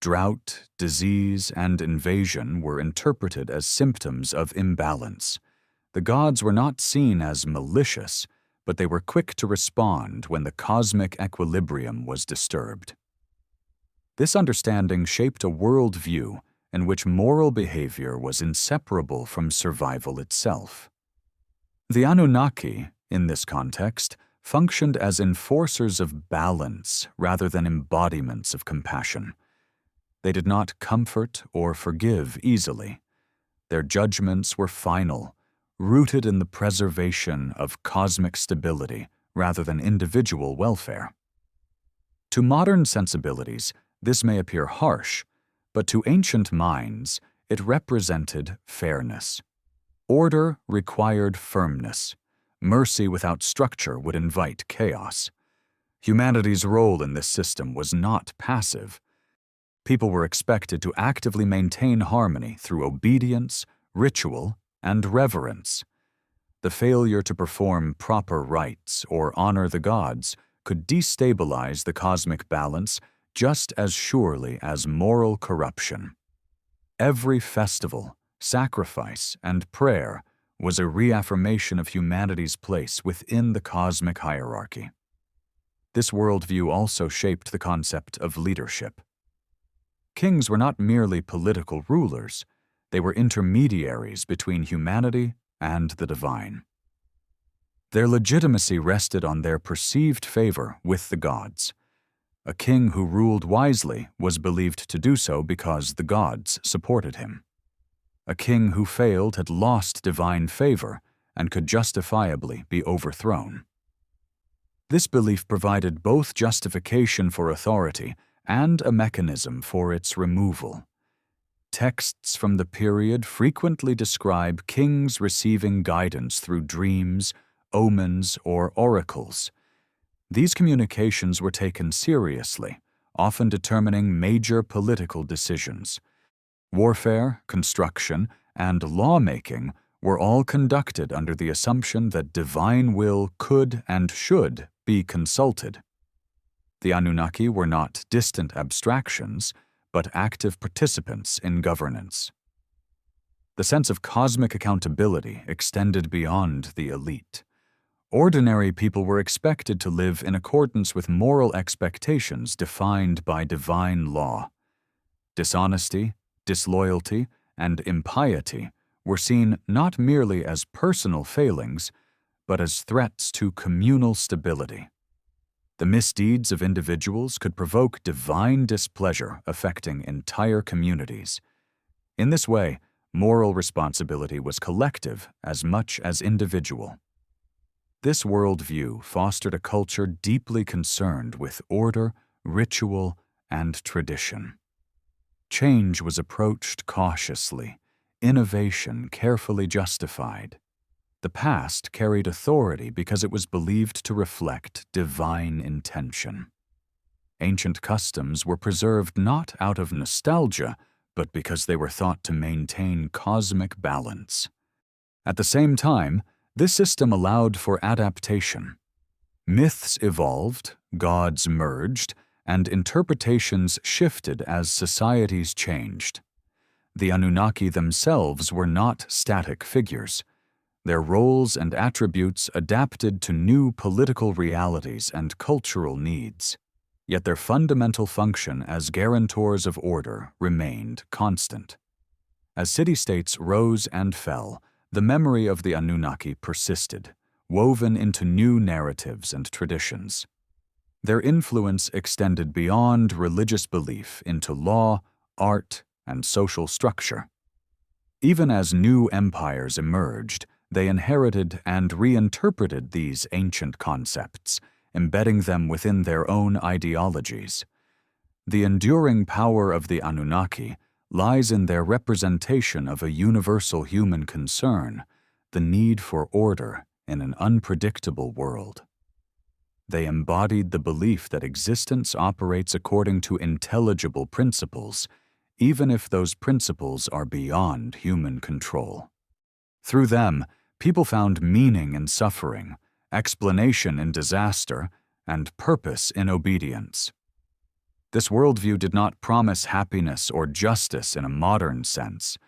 Drought, disease, and invasion were interpreted as symptoms of imbalance. The gods were not seen as malicious, but they were quick to respond when the cosmic equilibrium was disturbed. This understanding shaped a worldview in which moral behavior was inseparable from survival itself. The Anunnaki, in this context, functioned as enforcers of balance rather than embodiments of compassion. They did not comfort or forgive easily. Their judgments were final, rooted in the preservation of cosmic stability rather than individual welfare. To modern sensibilities, this may appear harsh, but to ancient minds, it represented fairness. Order required firmness. Mercy without structure would invite chaos. Humanity's role in this system was not passive. People were expected to actively maintain harmony through obedience, ritual, and reverence. The failure to perform proper rites or honor the gods could destabilize the cosmic balance just as surely as moral corruption. Every festival, sacrifice, and prayer was a reaffirmation of humanity's place within the cosmic hierarchy. This worldview also shaped the concept of leadership. Kings were not merely political rulers, they were intermediaries between humanity and the divine. Their legitimacy rested on their perceived favor with the gods. A king who ruled wisely was believed to do so because the gods supported him. A king who failed had lost divine favor and could justifiably be overthrown. This belief provided both justification for authority and a mechanism for its removal. Texts from the period frequently describe kings receiving guidance through dreams, omens, or oracles. These communications were taken seriously, often determining major political decisions. Warfare, construction, and lawmaking were all conducted under the assumption that divine will could and should be consulted. The Anunnaki were not distant abstractions, but active participants in governance. The sense of cosmic accountability extended beyond the elite. Ordinary people were expected to live in accordance with moral expectations defined by divine law. Dishonesty, disloyalty, and impiety were seen not merely as personal failings, but as threats to communal stability. The misdeeds of individuals could provoke divine displeasure affecting entire communities. In this way, moral responsibility was collective as much as individual. This worldview fostered a culture deeply concerned with order, ritual, and tradition. Change was approached cautiously, innovation carefully justified. The past carried authority because it was believed to reflect divine intention. Ancient customs were preserved not out of nostalgia, but because they were thought to maintain cosmic balance. At the same time, this system allowed for adaptation. Myths evolved, gods merged, and interpretations shifted as societies changed. The Anunnaki themselves were not static figures. Their roles and attributes adapted to new political realities and cultural needs. Yet their fundamental function as guarantors of order remained constant. As city-states rose and fell, the memory of the Anunnaki persisted, woven into new narratives and traditions. Their influence extended beyond religious belief into law, art, and social structure. Even as new empires emerged, they inherited and reinterpreted these ancient concepts, embedding them within their own ideologies. The enduring power of the Anunnaki lies in their representation of a universal human concern, the need for order in an unpredictable world. They embodied the belief that existence operates according to intelligible principles, even if those principles are beyond human control. Through them, people found meaning in suffering, explanation in disaster, and purpose in obedience. This worldview did not promise happiness or justice in a modern sense.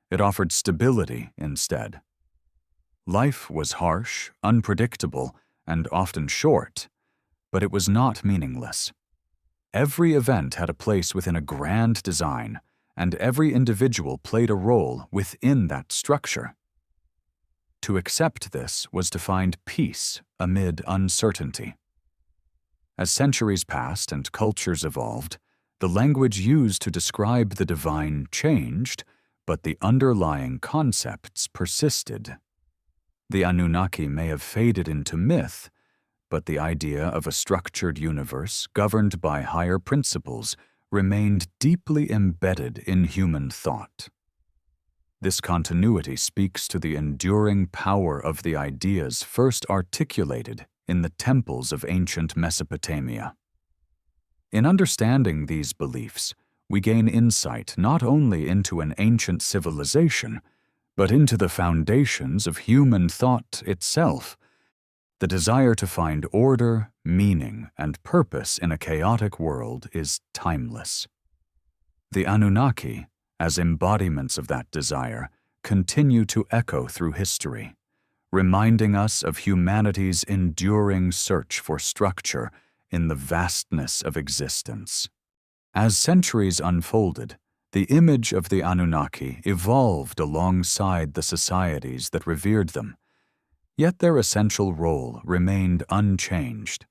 It offered stability instead. Life was harsh, unpredictable, and often short, but it was not meaningless. Every event had a place within a grand design, and every individual played a role within that structure. To accept this was to find peace amid uncertainty. As centuries passed and cultures evolved, the language used to describe the divine changed, but the underlying concepts persisted. The Anunnaki may have faded into myth, but the idea of a structured universe governed by higher principles remained deeply embedded in human thought. This continuity speaks to the enduring power of the ideas first articulated in the temples of ancient Mesopotamia. In understanding these beliefs, we gain insight not only into an ancient civilization, but into the foundations of human thought itself. The desire to find order, meaning, and purpose in a chaotic world is timeless. The Anunnaki, as embodiments of that desire, continue to echo through history, reminding us of humanity's enduring search for structure in the vastness of existence. As centuries unfolded, the image of the Anunnaki evolved alongside the societies that revered them, yet their essential role remained unchanged.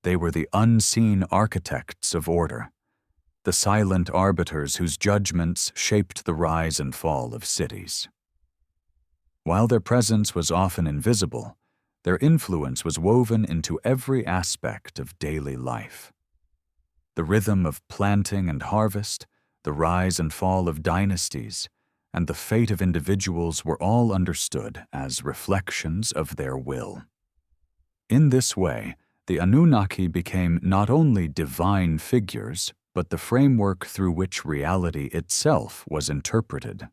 They were the unseen architects of order, the silent arbiters whose judgments shaped the rise and fall of cities. While their presence was often invisible, their influence was woven into every aspect of daily life. The rhythm of planting and harvest, the rise and fall of dynasties, and the fate of individuals were all understood as reflections of their will. In this way, the Anunnaki became not only divine figures, but the framework through which reality itself was interpreted.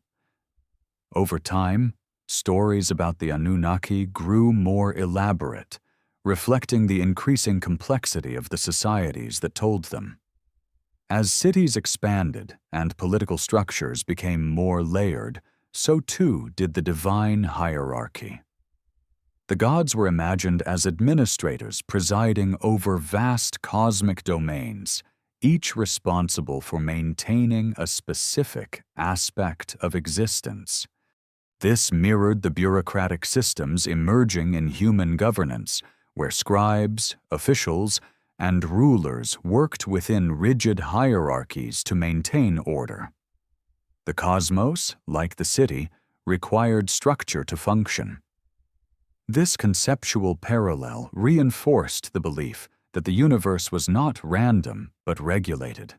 Over time, stories about the Anunnaki grew more elaborate, reflecting the increasing complexity of the societies that told them. As cities expanded and political structures became more layered, so too did the divine hierarchy. The gods were imagined as administrators presiding over vast cosmic domains, each responsible for maintaining a specific aspect of existence. This mirrored the bureaucratic systems emerging in human governance, where scribes, officials, and rulers worked within rigid hierarchies to maintain order. The cosmos, like the city, required structure to function. This conceptual parallel reinforced the belief that the universe was not random but regulated.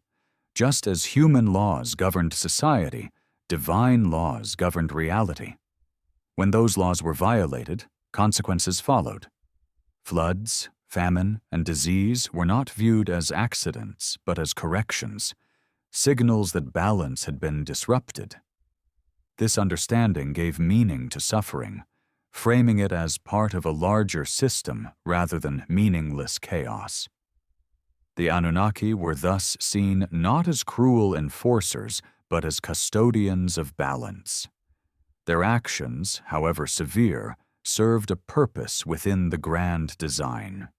Just as human laws governed society, divine laws governed reality. When those laws were violated, consequences followed. Floods, famine, and disease were not viewed as accidents but as corrections, signals that balance had been disrupted. This understanding gave meaning to suffering, framing it as part of a larger system rather than meaningless chaos. The Anunnaki were thus seen not as cruel enforcers, but as custodians of balance. Their actions, however severe, served a purpose within the grand design.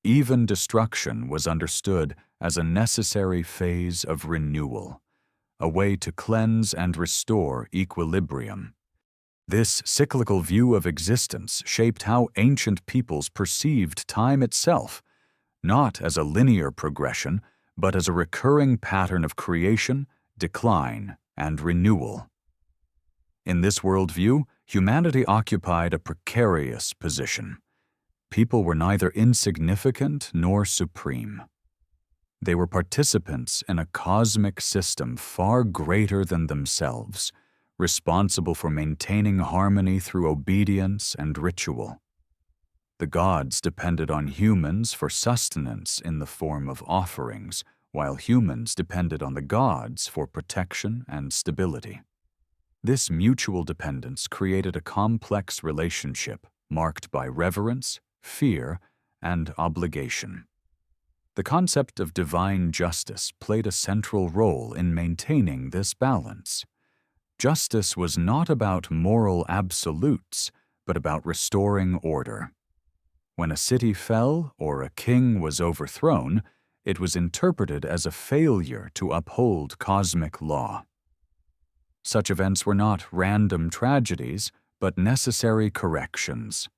Even destruction was understood as a necessary phase of renewal, a way to cleanse and restore equilibrium. This cyclical view of existence shaped how ancient peoples perceived time itself, not as a linear progression, but as a recurring pattern of creation, decline, and renewal. In this worldview, humanity occupied a precarious position. People were neither insignificant nor supreme. They were participants in a cosmic system far greater than themselves, responsible for maintaining harmony through obedience and ritual. The gods depended on humans for sustenance in the form of offerings, while humans depended on the gods for protection and stability. This mutual dependence created a complex relationship marked by reverence, fear, and obligation. The concept of divine justice played a central role in maintaining this balance. Justice was not about moral absolutes, but about restoring order. When a city fell or a king was overthrown, it was interpreted as a failure to uphold cosmic law. Such events were not random tragedies, but necessary corrections.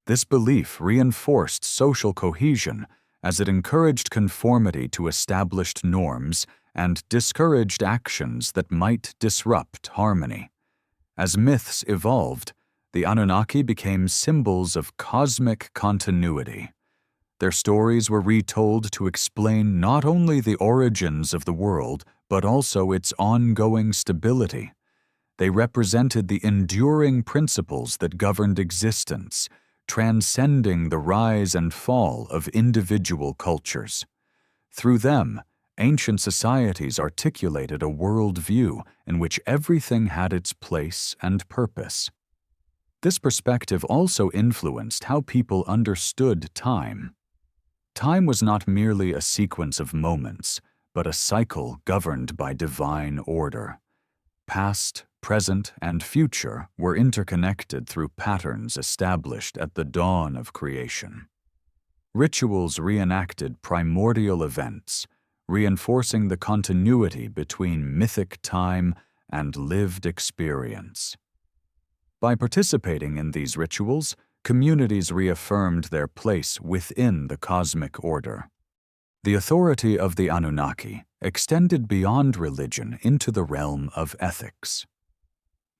This belief reinforced social cohesion as it encouraged conformity to established norms and discouraged actions that might disrupt harmony. As myths evolved, the Anunnaki became symbols of cosmic continuity. Their stories were retold to explain not only the origins of the world, but also its ongoing stability. They represented the enduring principles that governed existence, transcending the rise and fall of individual cultures. Through them, ancient societies articulated a worldview in which everything had its place and purpose. This perspective also influenced how people understood time. Time was not merely a sequence of moments, but a cycle governed by divine order. Past, present, and future were interconnected through patterns established at the dawn of creation. Rituals reenacted primordial events, reinforcing the continuity between mythic time and lived experience. By participating in these rituals, communities reaffirmed their place within the cosmic order. The authority of the Anunnaki extended beyond religion into the realm of ethics.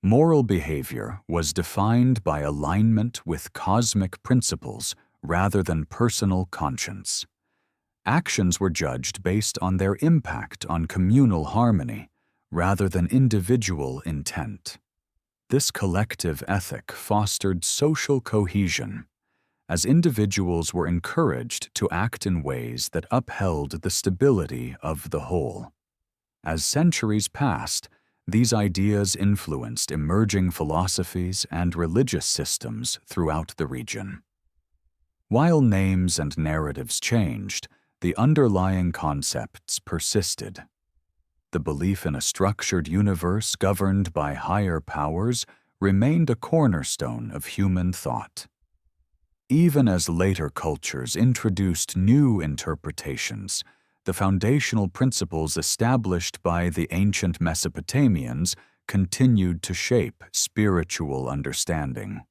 Moral behavior was defined by alignment with cosmic principles rather than personal conscience. Actions were judged based on their impact on communal harmony rather than individual intent. This collective ethic fostered social cohesion. as individuals were encouraged to act in ways that upheld the stability of the whole. As centuries passed, these ideas influenced emerging philosophies and religious systems throughout the region. While names and narratives changed, the underlying concepts persisted. The belief in a structured universe governed by higher powers remained a cornerstone of human thought. Even as later cultures introduced new interpretations, the foundational principles established by the ancient Mesopotamians continued to shape spiritual understanding.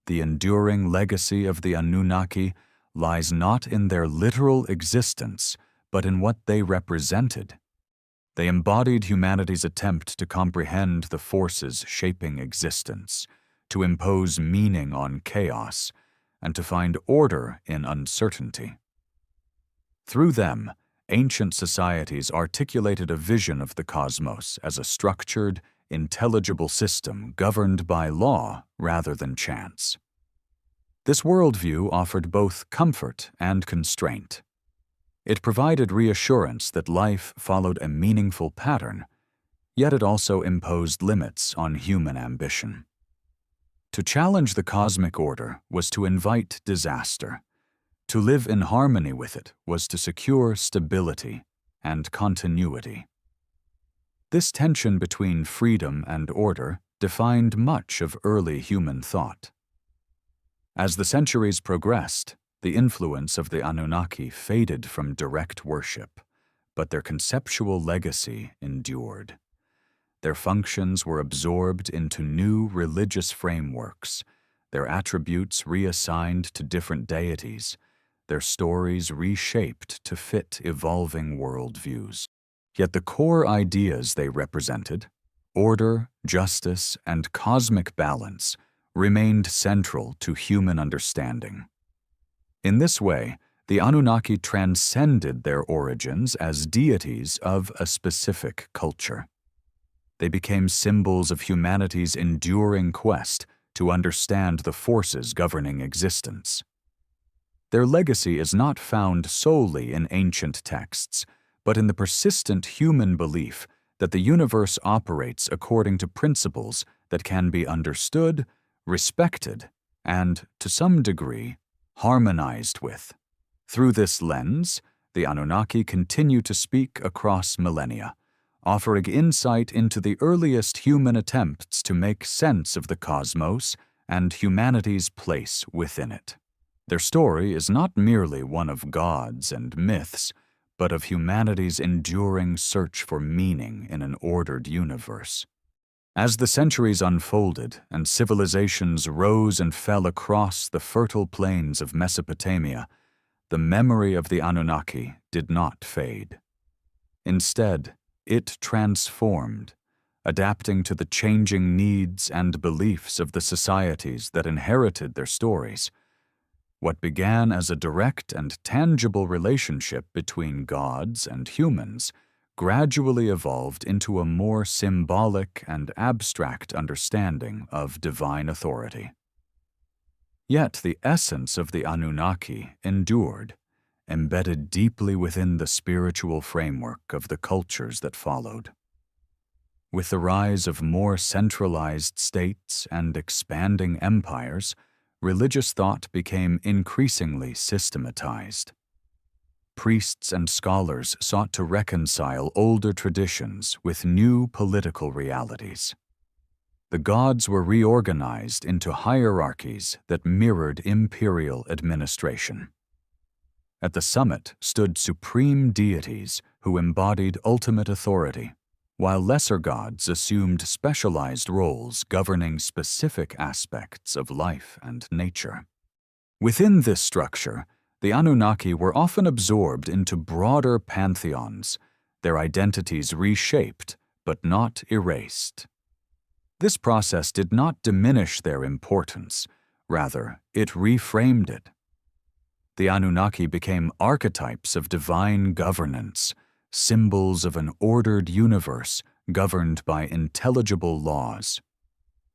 The enduring legacy of the Anunnaki lies not in their literal existence, but in what they represented. They embodied humanity's attempt to comprehend the forces shaping existence, to impose meaning on chaos, and to find order in uncertainty. Through them, ancient societies articulated a vision of the cosmos as a structured, intelligible system governed by law rather than chance. This worldview offered both comfort and constraint. It provided reassurance that life followed a meaningful pattern, yet it also imposed limits on human ambition. To challenge the cosmic order was to invite disaster. To live in harmony with it was to secure stability and continuity. This tension between freedom and order defined much of early human thought. As the centuries progressed, the influence of the Anunnaki faded from direct worship, but their conceptual legacy endured. Their functions were absorbed into new religious frameworks, their attributes reassigned to different deities, their stories reshaped to fit evolving worldviews. Yet the core ideas they represented, order, justice, and cosmic balance, remained central to human understanding. In this way, the Anunnaki transcended their origins as deities of a specific culture. They became symbols of humanity's enduring quest to understand the forces governing existence. Their legacy is not found solely in ancient texts, but in the persistent human belief that the universe operates according to principles that can be understood, respected, and, to some degree, harmonized with. Through this lens, the Anunnaki continue to speak across millennia, offering insight into the earliest human attempts to make sense of the cosmos and humanity's place within it. Their story is not merely one of gods and myths, but of humanity's enduring search for meaning in an ordered universe. As the centuries unfolded and civilizations rose and fell across the fertile plains of Mesopotamia, the memory of the Anunnaki did not fade. Instead, it transformed, adapting to the changing needs and beliefs of the societies that inherited their stories. What began as a direct and tangible relationship between gods and humans gradually evolved into a more symbolic and abstract understanding of divine authority. Yet the essence of the Anunnaki endured, embedded deeply within the spiritual framework of the cultures that followed. With the rise of more centralized states and expanding empires, religious thought became increasingly systematized. Priests and scholars sought to reconcile older traditions with new political realities. The gods were reorganized into hierarchies that mirrored imperial administration. At the summit stood supreme deities who embodied ultimate authority, while lesser gods assumed specialized roles governing specific aspects of life and nature. Within this structure, the Anunnaki were often absorbed into broader pantheons, their identities reshaped but not erased. This process did not diminish their importance, rather, it reframed it. The Anunnaki became archetypes of divine governance, symbols of an ordered universe governed by intelligible laws.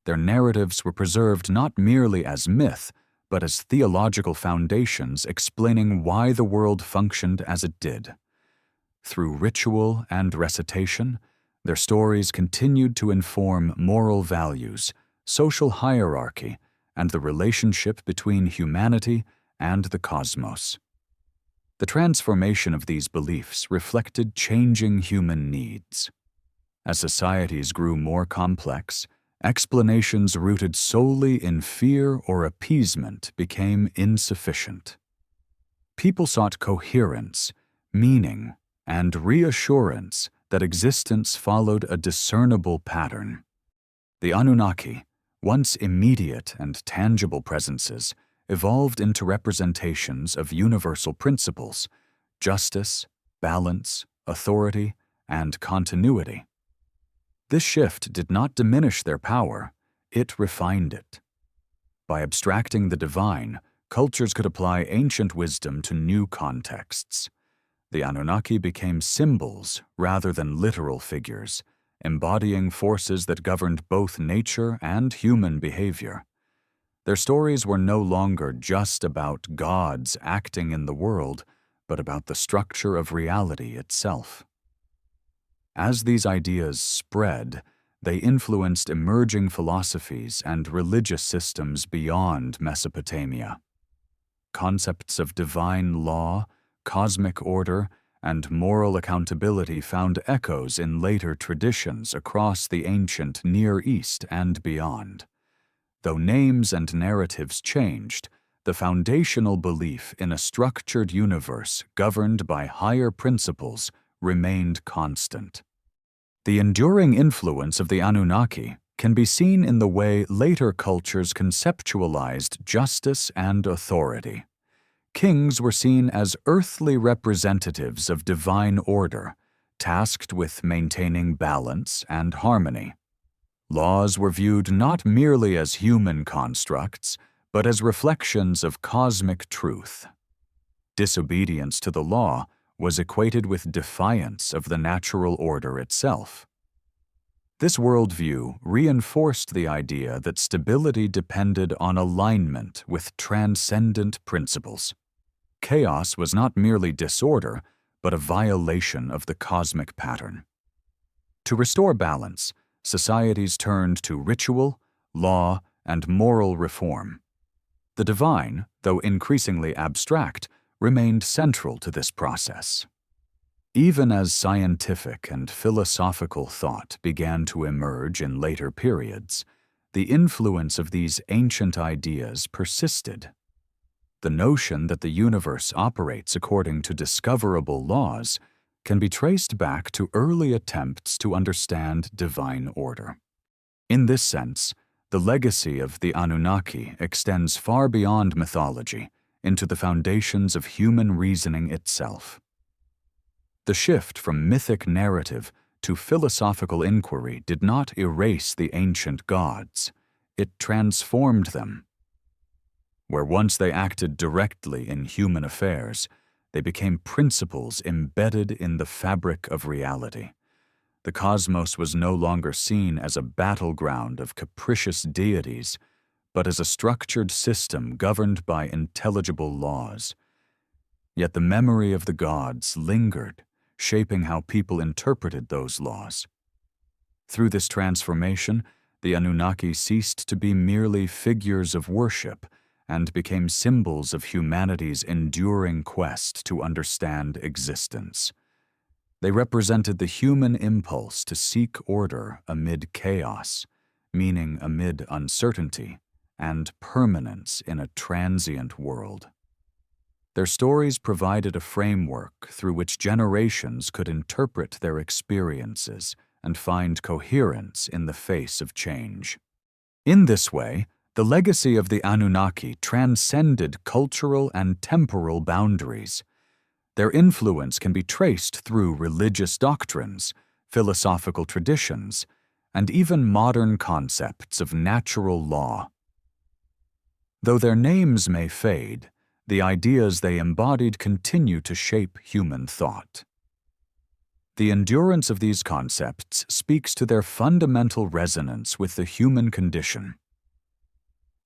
Their narratives were preserved not merely as myth, but as theological foundations explaining why the world functioned as it did. Through ritual and recitation, their stories continued to inform moral values, social hierarchy, and the relationship between humanity and the cosmos. The transformation of these beliefs reflected changing human needs. As societies grew more complex, explanations rooted solely in fear or appeasement became insufficient. People sought coherence, meaning, and reassurance that existence followed a discernible pattern. The Anunnaki, once immediate and tangible presences, evolved into representations of universal principles: justice, balance, authority, and continuity. This shift did not diminish their power, it refined it. By abstracting the divine, cultures could apply ancient wisdom to new contexts. The Anunnaki became symbols rather than literal figures, embodying forces that governed both nature and human behavior. Their stories were no longer just about gods acting in the world, but about the structure of reality itself. As these ideas spread, they influenced emerging philosophies and religious systems beyond Mesopotamia. Concepts of divine law, cosmic order, and moral accountability found echoes in later traditions across the ancient Near East and beyond. Though names and narratives changed, the foundational belief in a structured universe governed by higher principles remained constant. The enduring influence of the Anunnaki can be seen in the way later cultures conceptualized justice and authority. Kings were seen as earthly representatives of divine order, tasked with maintaining balance and harmony. Laws were viewed not merely as human constructs, but as reflections of cosmic truth. Disobedience to the law was equated with defiance of the natural order itself. This worldview reinforced the idea that stability depended on alignment with transcendent principles. Chaos was not merely disorder, but a violation of the cosmic pattern. To restore balance, societies turned to ritual, law, and moral reform. The divine, though increasingly abstract, remained central to this process. Even as scientific and philosophical thought began to emerge in later periods, the influence of these ancient ideas persisted. The notion that the universe operates according to discoverable laws can be traced back to early attempts to understand divine order. In this sense, the legacy of the Anunnaki extends far beyond mythology into the foundations of human reasoning itself. The shift from mythic narrative to philosophical inquiry did not erase the ancient gods, it transformed them. Where once they acted directly in human affairs, they became principles embedded in the fabric of reality. The cosmos was no longer seen as a battleground of capricious deities, but as a structured system governed by intelligible laws. Yet the memory of the gods lingered, shaping how people interpreted those laws. Through this transformation, the Anunnaki ceased to be merely figures of worship and became symbols of humanity's enduring quest to understand existence. They represented the human impulse to seek order amid chaos, meaning amid uncertainty, and permanence in a transient world. Their stories provided a framework through which generations could interpret their experiences and find coherence in the face of change. In this way, the legacy of the Anunnaki transcended cultural and temporal boundaries. Their influence can be traced through religious doctrines, philosophical traditions, and even modern concepts of natural law. Though their names may fade, the ideas they embodied continue to shape human thought. The endurance of these concepts speaks to their fundamental resonance with the human condition.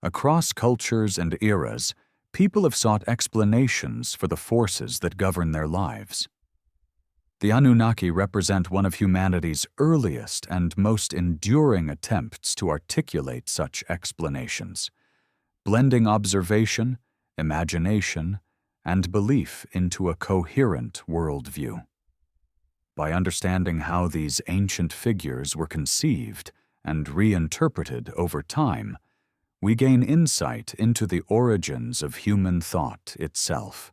Across cultures and eras, people have sought explanations for the forces that govern their lives. The Anunnaki represent one of humanity's earliest and most enduring attempts to articulate such explanations, blending observation, imagination, and belief into a coherent worldview. By understanding how these ancient figures were conceived and reinterpreted over time, we gain insight into the origins of human thought itself.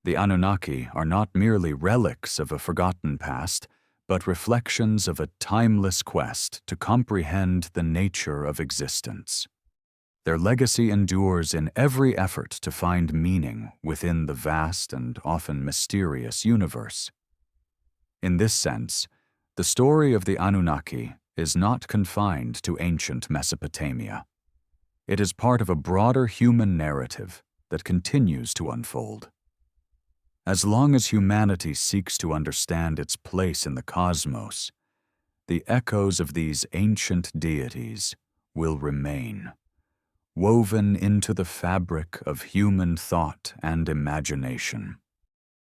The Anunnaki are not merely relics of a forgotten past, but reflections of a timeless quest to comprehend the nature of existence. Their legacy endures in every effort to find meaning within the vast and often mysterious universe. In this sense, the story of the Anunnaki is not confined to ancient Mesopotamia. It is part of a broader human narrative that continues to unfold. As long as humanity seeks to understand its place in the cosmos, the echoes of these ancient deities will remain, woven into the fabric of human thought and imagination.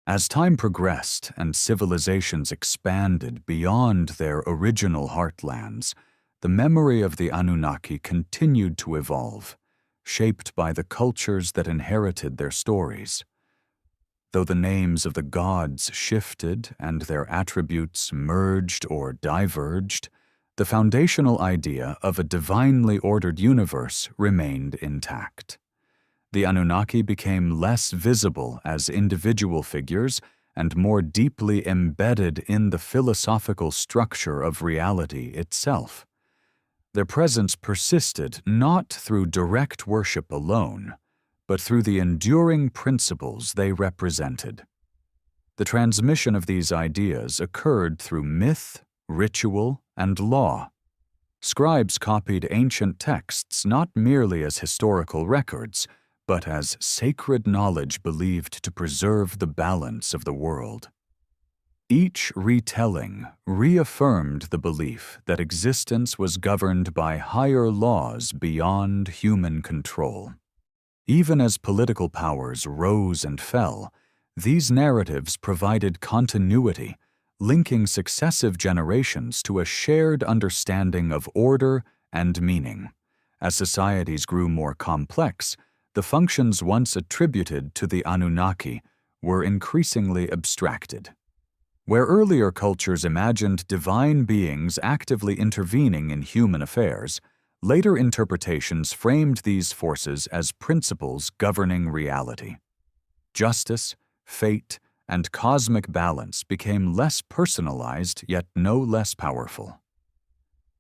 As time progressed and civilizations expanded beyond their original heartlands, the memory of the Anunnaki continued to evolve, shaped by the cultures that inherited their stories. Though the names of the gods shifted and their attributes merged or diverged, the foundational idea of a divinely ordered universe remained intact. The Anunnaki became less visible as individual figures and more deeply embedded in the philosophical structure of reality itself. Their presence persisted not through direct worship alone, but through the enduring principles they represented. The transmission of these ideas occurred through myth, ritual, and law. Scribes copied ancient texts not merely as historical records, but as sacred knowledge believed to preserve the balance of the world. Each retelling reaffirmed the belief that existence was governed by higher laws beyond human control. Even as political powers rose and fell, these narratives provided continuity, linking successive generations to a shared understanding of order and meaning. As societies grew more complex, the functions once attributed to the Anunnaki were increasingly abstracted. Where earlier cultures imagined divine beings actively intervening in human affairs, later interpretations framed these forces as principles governing reality. Justice, fate, and cosmic balance became less personalized yet no less powerful.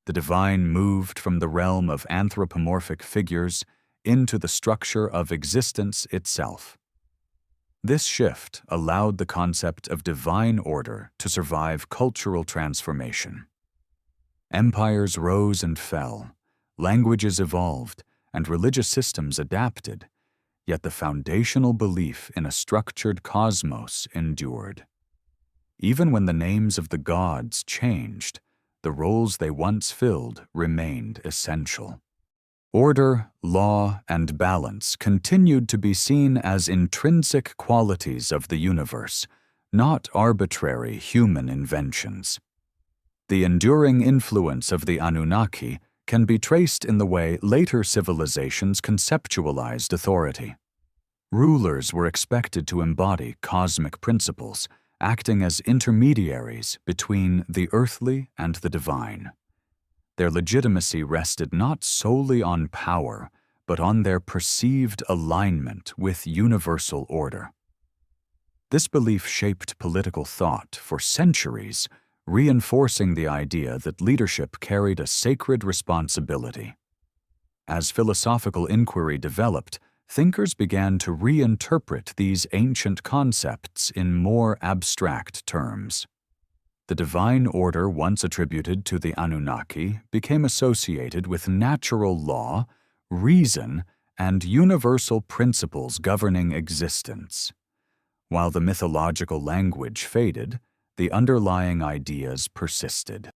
The divine moved from the realm of anthropomorphic figures into the structure of existence itself. This shift allowed the concept of divine order to survive cultural transformation. Empires rose and fell, languages evolved, and religious systems adapted, yet the foundational belief in a structured cosmos endured. Even when the names of the gods changed, the roles they once filled remained essential. Order, law, and balance continued to be seen as intrinsic qualities of the universe, not arbitrary human inventions. The enduring influence of the Anunnaki can be traced in the way later civilizations conceptualized authority. Rulers were expected to embody cosmic principles, acting as intermediaries between the earthly and the divine. Their legitimacy rested not solely on power, but on their perceived alignment with universal order. This belief shaped political thought for centuries, reinforcing the idea that leadership carried a sacred responsibility. As philosophical inquiry developed, thinkers began to reinterpret these ancient concepts in more abstract terms. The divine order once attributed to the Anunnaki became associated with natural law, reason, and universal principles governing existence. While the mythological language faded, the underlying ideas persisted.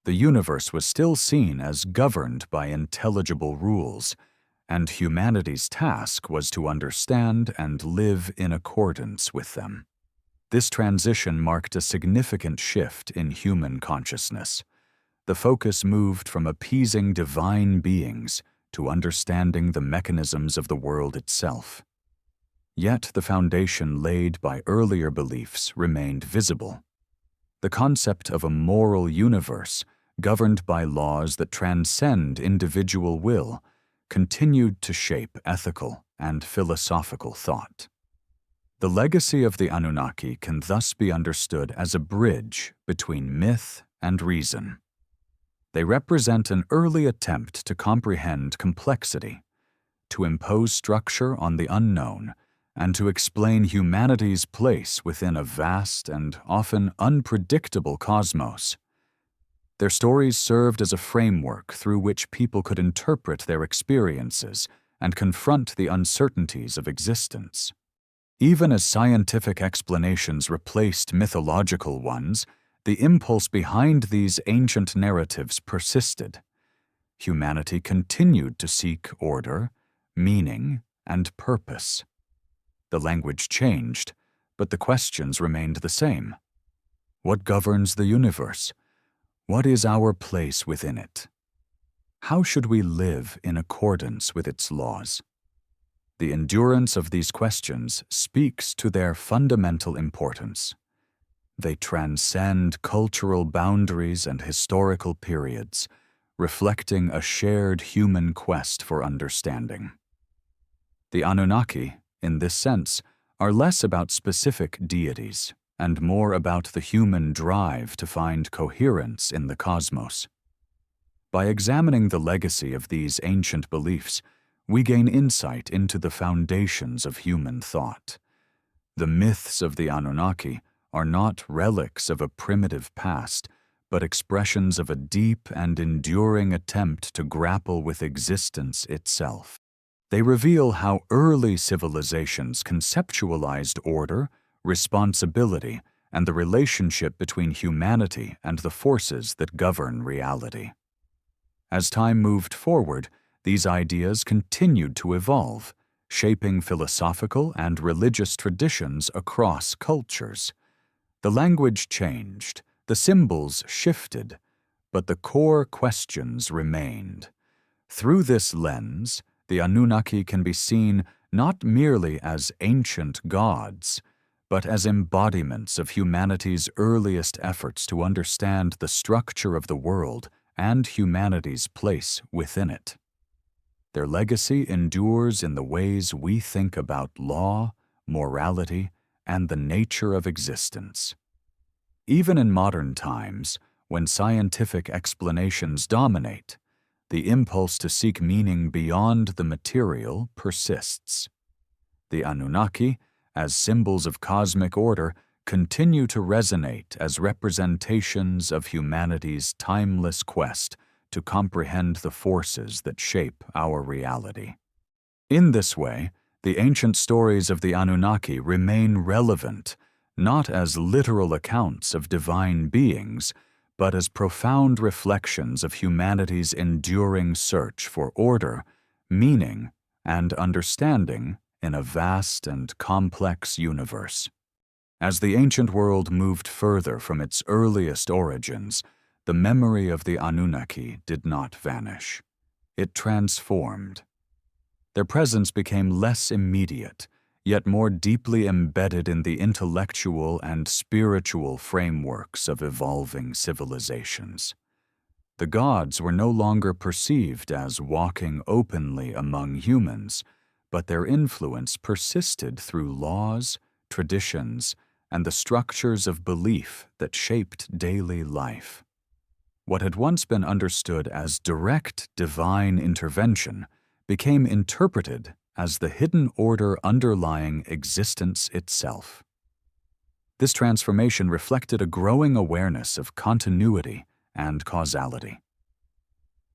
The universe was still seen as governed by intelligible rules, and humanity's task was to understand and live in accordance with them. This transition marked a significant shift in human consciousness. The focus moved from appeasing divine beings to understanding the mechanisms of the world itself. Yet the foundation laid by earlier beliefs remained visible. The concept of a moral universe, governed by laws that transcend individual will, continued to shape ethical and philosophical thought. The legacy of the Anunnaki can thus be understood as a bridge between myth and reason. They represent an early attempt to comprehend complexity, to impose structure on the unknown, and to explain humanity's place within a vast and often unpredictable cosmos. Their stories served as a framework through which people could interpret their experiences and confront the uncertainties of existence. Even as scientific explanations replaced mythological ones, the impulse behind these ancient narratives persisted. Humanity continued to seek order, meaning, and purpose. The language changed, but the questions remained the same. What governs the universe? What is our place within it? How should we live in accordance with its laws? The endurance of these questions speaks to their fundamental importance. They transcend cultural boundaries and historical periods, reflecting a shared human quest for understanding. The Anunnaki, in this sense, are less about specific deities and more about the human drive to find coherence in the cosmos. By examining the legacy of these ancient beliefs, we gain insight into the foundations of human thought. The myths of the Anunnaki are not relics of a primitive past, but expressions of a deep and enduring attempt to grapple with existence itself. They reveal how early civilizations conceptualized order, responsibility, and the relationship between humanity and the forces that govern reality. As time moved forward, these ideas continued to evolve, shaping philosophical and religious traditions across cultures. The language changed, the symbols shifted, but the core questions remained. Through this lens, the Anunnaki can be seen not merely as ancient gods, but as embodiments of humanity's earliest efforts to understand the structure of the world and humanity's place within it. Their legacy endures in the ways we think about law, morality, and the nature of existence. Even in modern times, when scientific explanations dominate, the impulse to seek meaning beyond the material persists. The Anunnaki, as symbols of cosmic order, continue to resonate as representations of humanity's timeless quest to comprehend the forces that shape our reality. In this way, the ancient stories of the Anunnaki remain relevant, not as literal accounts of divine beings, but as profound reflections of humanity's enduring search for order, meaning, and understanding in a vast and complex universe. As the ancient world moved further from its earliest origins, the memory of the Anunnaki did not vanish. It transformed. Their presence became less immediate, yet more deeply embedded in the intellectual and spiritual frameworks of evolving civilizations. The gods were no longer perceived as walking openly among humans, but their influence persisted through laws, traditions, and the structures of belief that shaped daily life. What had once been understood as direct divine intervention became interpreted as the hidden order underlying existence itself. This transformation reflected a growing awareness of continuity and causality.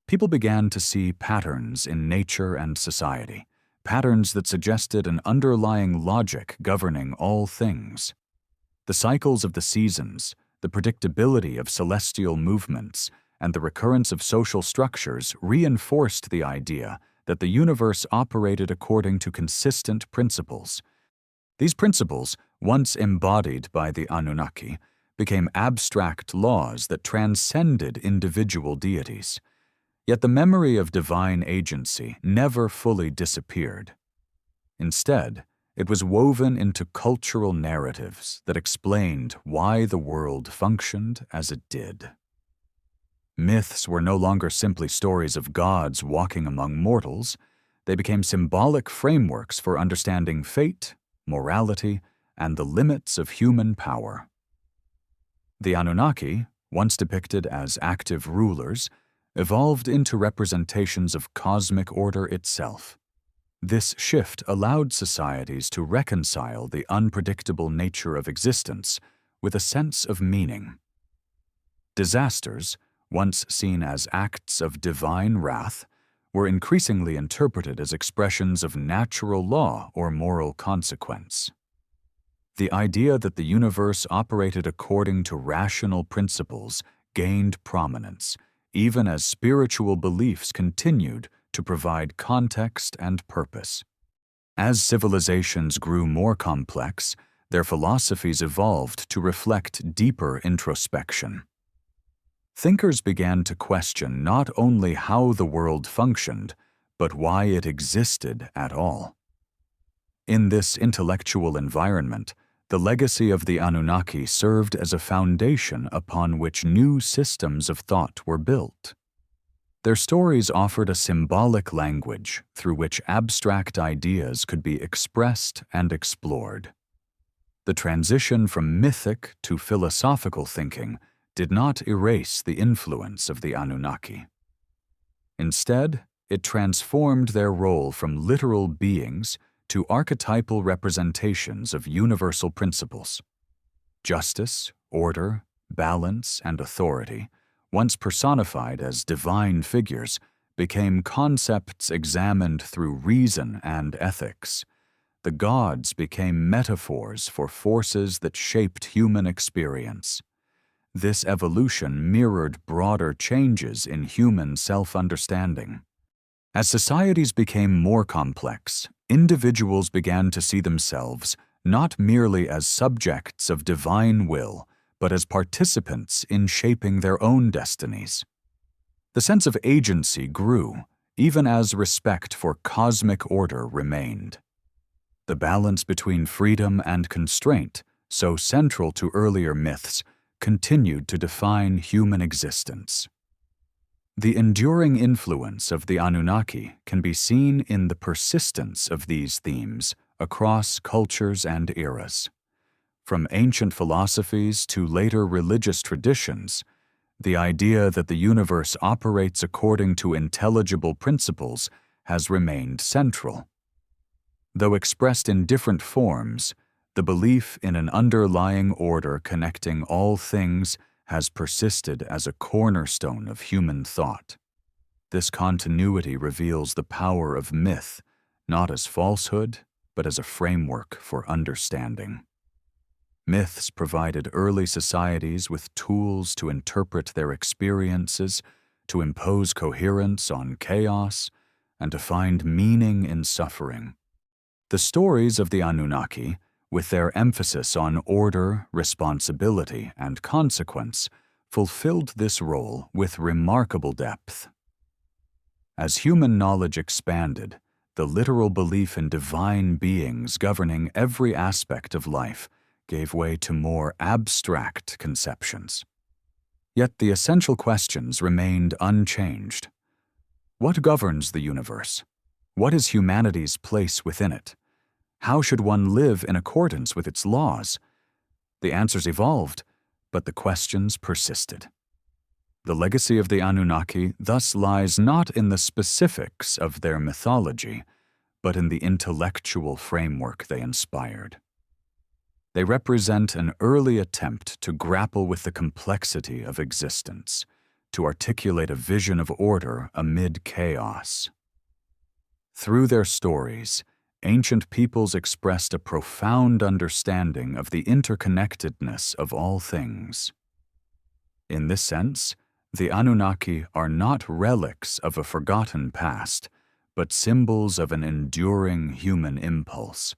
People began to see patterns in nature and society, patterns that suggested an underlying logic governing all things. The cycles of the seasons, the predictability of celestial movements, and the recurrence of social structures reinforced the idea that the universe operated according to consistent principles. These principles, once embodied by the Anunnaki, became abstract laws that transcended individual deities. Yet the memory of divine agency never fully disappeared. Instead, it was woven into cultural narratives that explained why the world functioned as it did. Myths were no longer simply stories of gods walking among mortals. They became symbolic frameworks for understanding fate, morality, and the limits of human power. The Anunnaki, once depicted as active rulers, evolved into representations of cosmic order itself. This shift allowed societies to reconcile the unpredictable nature of existence with a sense of meaning. Disasters, once seen as acts of divine wrath, were increasingly interpreted as expressions of natural law or moral consequence. The idea that the universe operated according to rational principles gained prominence, even as spiritual beliefs continued to provide context and purpose. As civilizations grew more complex, their philosophies evolved to reflect deeper introspection. Thinkers began to question not only how the world functioned, but why it existed at all. In this intellectual environment, the legacy of the Anunnaki served as a foundation upon which new systems of thought were built. Their stories offered a symbolic language through which abstract ideas could be expressed and explored. The transition from mythic to philosophical thinking did not erase the influence of the Anunnaki. Instead, it transformed their role from literal beings to archetypal representations of universal principles. Justice, order, balance, and authority, once personified as divine figures, became concepts examined through reason and ethics. The gods became metaphors for forces that shaped human experience. This evolution mirrored broader changes in human self-understanding. As societies became more complex, individuals began to see themselves not merely as subjects of divine will, but as participants in shaping their own destinies. The sense of agency grew, even as respect for cosmic order remained. The balance between freedom and constraint, so central to earlier myths, continued to define human existence. The enduring influence of the Anunnaki can be seen in the persistence of these themes across cultures and eras. From ancient philosophies to later religious traditions, the idea that the universe operates according to intelligible principles has remained central. Though expressed in different forms, the belief in an underlying order connecting all things has persisted as a cornerstone of human thought. This continuity reveals the power of myth, not as falsehood, but as a framework for understanding. Myths provided early societies with tools to interpret their experiences, to impose coherence on chaos, and to find meaning in suffering. The stories of the Anunnaki, with their emphasis on order, responsibility, and consequence, fulfilled this role with remarkable depth. As human knowledge expanded, the literal belief in divine beings governing every aspect of life gave way to more abstract conceptions. Yet the essential questions remained unchanged. What governs the universe? What is humanity's place within it? How should one live in accordance with its laws? The answers evolved, but the questions persisted. The legacy of the Anunnaki thus lies not in the specifics of their mythology, but in the intellectual framework they inspired. They represent an early attempt to grapple with the complexity of existence, to articulate a vision of order amid chaos. Through their stories, ancient peoples expressed a profound understanding of the interconnectedness of all things. In this sense, the Anunnaki are not relics of a forgotten past, but symbols of an enduring human impulse.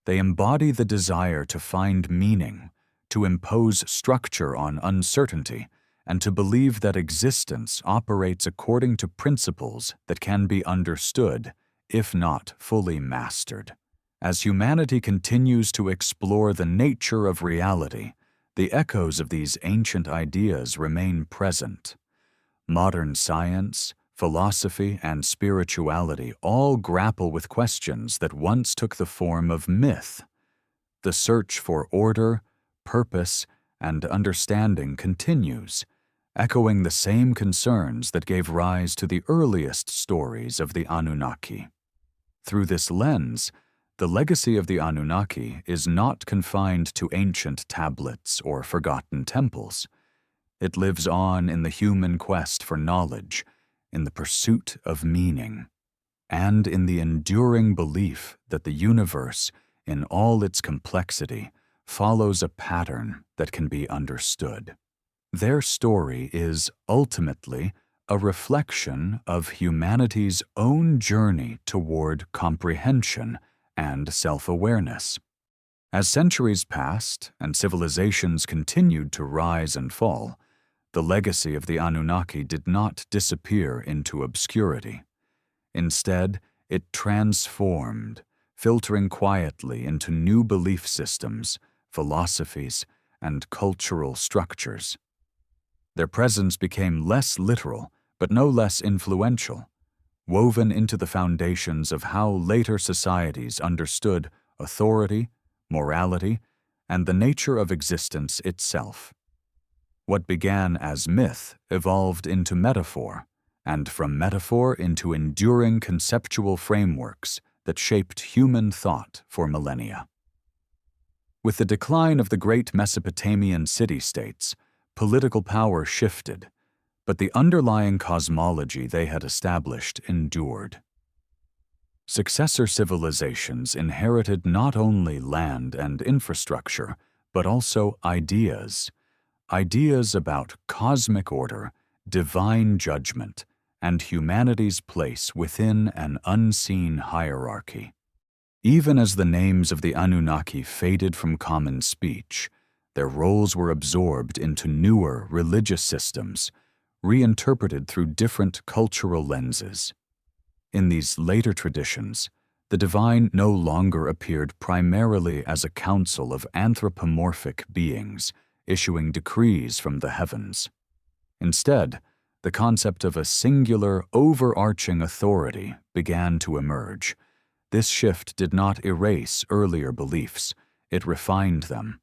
They embody the desire to find meaning, to impose structure on uncertainty, and to believe that existence operates according to principles that can be understood, if not fully mastered. As humanity continues to explore the nature of reality, the echoes of these ancient ideas remain present. Modern science, philosophy, and spirituality all grapple with questions that once took the form of myth. The search for order, purpose, and understanding continues, echoing the same concerns that gave rise to the earliest stories of the Anunnaki. Through this lens, the legacy of the Anunnaki is not confined to ancient tablets or forgotten temples. It lives on in the human quest for knowledge, in the pursuit of meaning, and in the enduring belief that the universe, in all its complexity, follows a pattern that can be understood. Their story is ultimately a reflection of humanity's own journey toward comprehension and self-awareness. As centuries passed and civilizations continued to rise and fall, the legacy of the Anunnaki did not disappear into obscurity. Instead, it transformed, filtering quietly into new belief systems, philosophies, and cultural structures. Their presence became less literal, but no less influential, woven into the foundations of how later societies understood authority, morality, and the nature of existence itself. What began as myth evolved into metaphor, and from metaphor into enduring conceptual frameworks that shaped human thought for millennia. With the decline of the great Mesopotamian city-states, political power shifted, but the underlying cosmology they had established endured. Successor civilizations inherited not only land and infrastructure, but also ideas about cosmic order, divine judgment, and humanity's place within an unseen hierarchy. Even as the names of the Anunnaki faded from common speech, their roles were absorbed into newer religious systems, reinterpreted through different cultural lenses. In these later traditions, the divine no longer appeared primarily as a council of anthropomorphic beings issuing decrees from the heavens. Instead, the concept of a singular, overarching authority began to emerge. This shift did not erase earlier beliefs, it refined them.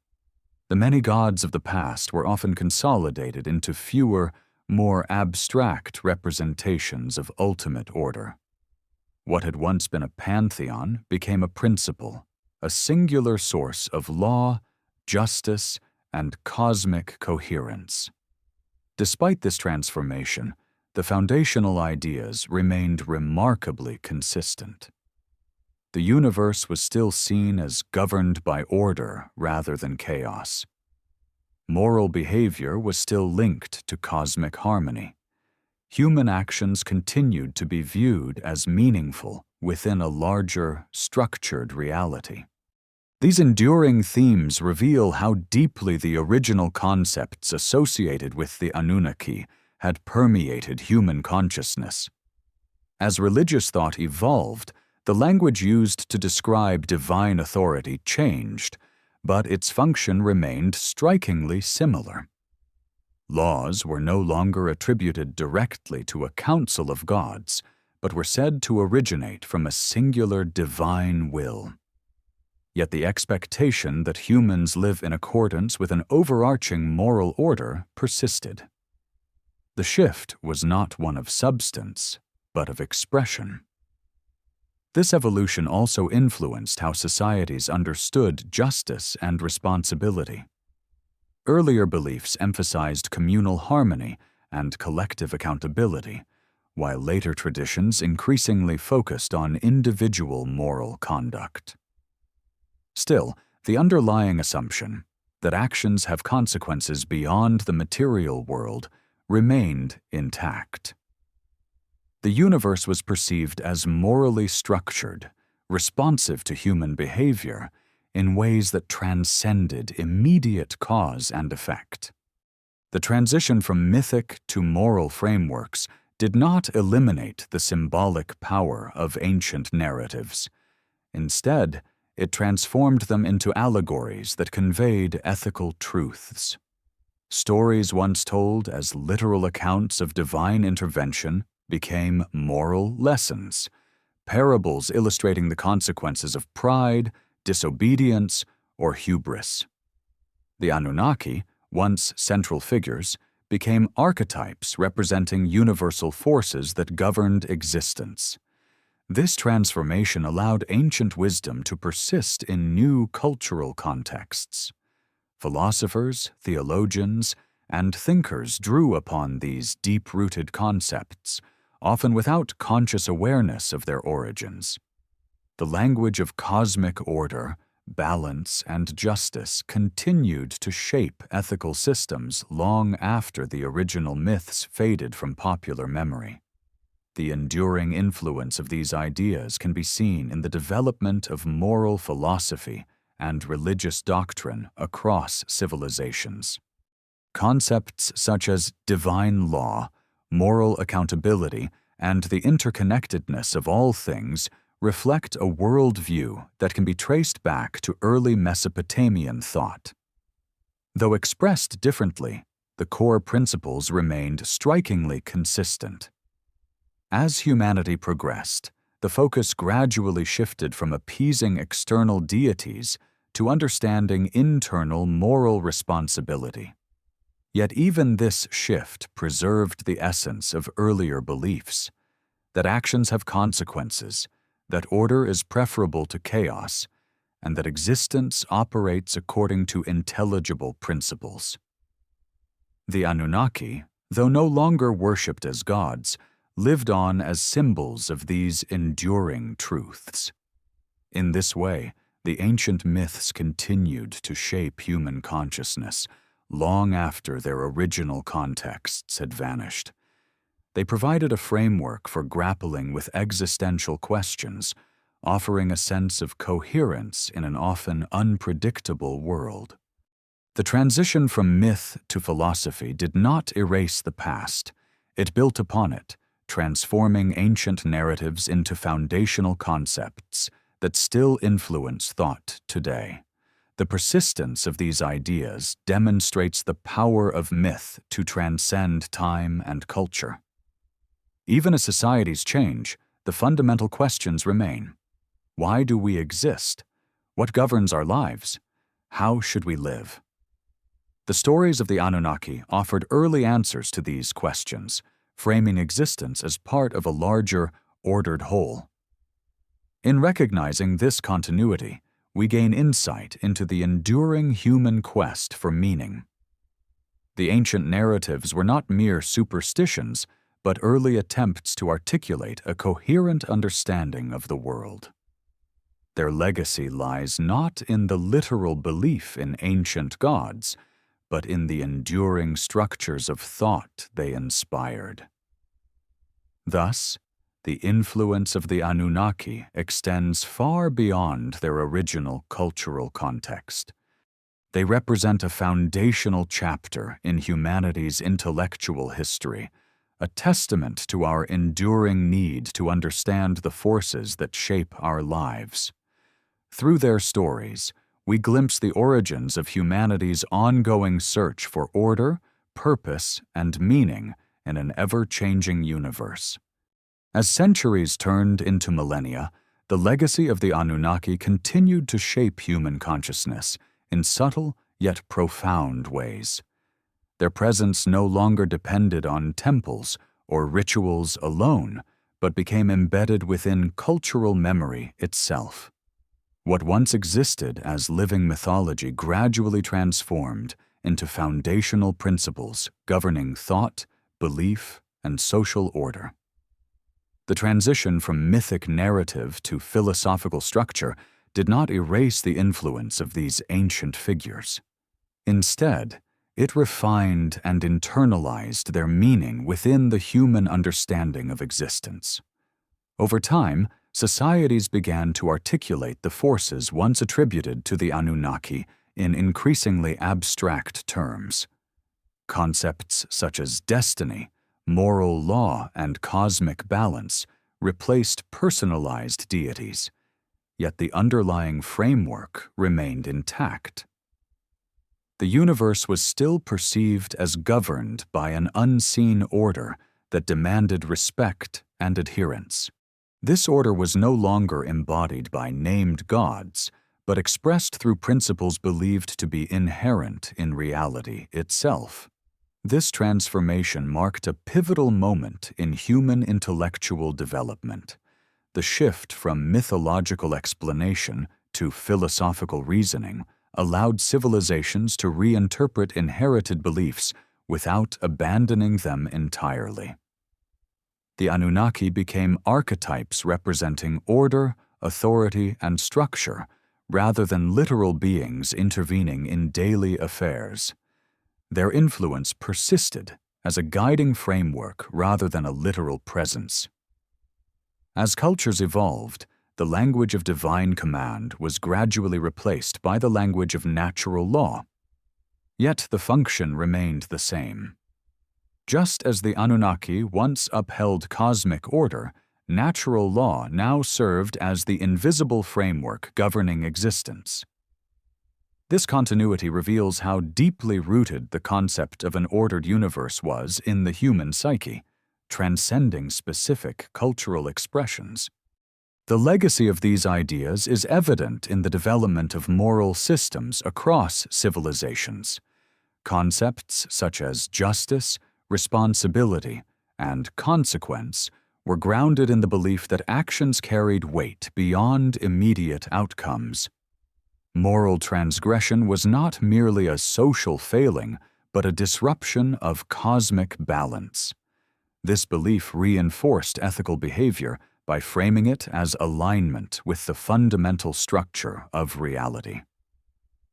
The many gods of the past were often consolidated into fewer, more abstract representations of ultimate order. What had once been a pantheon became a principle, a singular source of law, justice, and cosmic coherence. Despite this transformation, the foundational ideas remained remarkably consistent. The universe was still seen as governed by order rather than chaos. Moral behavior was still linked to cosmic harmony. Human actions continued to be viewed as meaningful within a larger, structured reality. These enduring themes reveal how deeply the original concepts associated with the Anunnaki had permeated human consciousness. As religious thought evolved, the language used to describe divine authority changed, but its function remained strikingly similar. Laws were no longer attributed directly to a council of gods, but were said to originate from a singular divine will. Yet the expectation that humans live in accordance with an overarching moral order persisted. The shift was not one of substance, but of expression. This evolution also influenced how societies understood justice and responsibility. Earlier beliefs emphasized communal harmony and collective accountability, while later traditions increasingly focused on individual moral conduct. Still, the underlying assumption that actions have consequences beyond the material world remained intact. The universe was perceived as morally structured, responsive to human behavior in ways that transcended immediate cause and effect. The transition from mythic to moral frameworks did not eliminate the symbolic power of ancient narratives. Instead, it transformed them into allegories that conveyed ethical truths. Stories once told as literal accounts of divine intervention became moral lessons, parables illustrating the consequences of pride, disobedience, or hubris. The Anunnaki, once central figures, became archetypes representing universal forces that governed existence. This transformation allowed ancient wisdom to persist in new cultural contexts. Philosophers, theologians, and thinkers drew upon these deep-rooted concepts, often without conscious awareness of their origins. The language of cosmic order, balance, and justice continued to shape ethical systems long after the original myths faded from popular memory. The enduring influence of these ideas can be seen in the development of moral philosophy and religious doctrine across civilizations. Concepts such as divine law, moral accountability, and the interconnectedness of all things reflect a worldview that can be traced back to early Mesopotamian thought. Though expressed differently, the core principles remained strikingly consistent. As humanity progressed, the focus gradually shifted from appeasing external deities to understanding internal moral responsibility. Yet even this shift preserved the essence of earlier beliefs, that actions have consequences, that order is preferable to chaos, and that existence operates according to intelligible principles. The Anunnaki, though no longer worshipped as gods, lived on as symbols of these enduring truths. In this way, the ancient myths continued to shape human consciousness long after their original contexts had vanished. They provided a framework for grappling with existential questions, offering a sense of coherence in an often unpredictable world. The transition from myth to philosophy did not erase the past. It built upon it, transforming ancient narratives into foundational concepts that still influence thought today. The persistence of these ideas demonstrates the power of myth to transcend time and culture. Even as societies change, the fundamental questions remain. Why do we exist? What governs our lives? How should we live? The stories of the Anunnaki offered early answers to these questions, framing existence as part of a larger, ordered whole. In recognizing this continuity, we gain insight into the enduring human quest for meaning. The ancient narratives were not mere superstitions, but early attempts to articulate a coherent understanding of the world. Their legacy lies not in the literal belief in ancient gods, but in the enduring structures of thought they inspired. Thus, the influence of the Anunnaki extends far beyond their original cultural context. They represent a foundational chapter in humanity's intellectual history, a testament to our enduring need to understand the forces that shape our lives. Through their stories, we glimpse the origins of humanity's ongoing search for order, purpose, and meaning in an ever-changing universe. As centuries turned into millennia, the legacy of the Anunnaki continued to shape human consciousness in subtle yet profound ways. Their presence no longer depended on temples or rituals alone, but became embedded within cultural memory itself. What once existed as living mythology gradually transformed into foundational principles governing thought, belief, and social order. The transition from mythic narrative to philosophical structure did not erase the influence of these ancient figures. Instead, It refined and internalized their meaning within the human understanding of existence. Over time, societies began to articulate the forces once attributed to the Anunnaki in increasingly abstract terms. Concepts such as destiny, moral law, and cosmic balance replaced personalized deities, yet the underlying framework remained intact. The universe was still perceived as governed by an unseen order that demanded respect and adherence. This order was no longer embodied by named gods, but expressed through principles believed to be inherent in reality itself. This transformation marked a pivotal moment in human intellectual development. The shift from mythological explanation to philosophical reasoning allowed civilizations to reinterpret inherited beliefs without abandoning them entirely. The Anunnaki became archetypes representing order, authority, and structure, rather than literal beings intervening in daily affairs. Their influence persisted as a guiding framework rather than a literal presence. As cultures evolved, the language of divine command was gradually replaced by the language of natural law. Yet the function remained the same. Just as the Anunnaki once upheld cosmic order, natural law now served as the invisible framework governing existence. This continuity reveals how deeply rooted the concept of an ordered universe was in the human psyche, transcending specific cultural expressions. The legacy of these ideas is evident in the development of moral systems across civilizations. Concepts such as justice, responsibility, and consequence were grounded in the belief that actions carried weight beyond immediate outcomes. Moral transgression was not merely a social failing, but a disruption of cosmic balance. This belief reinforced ethical behavior by framing it as alignment with the fundamental structure of reality.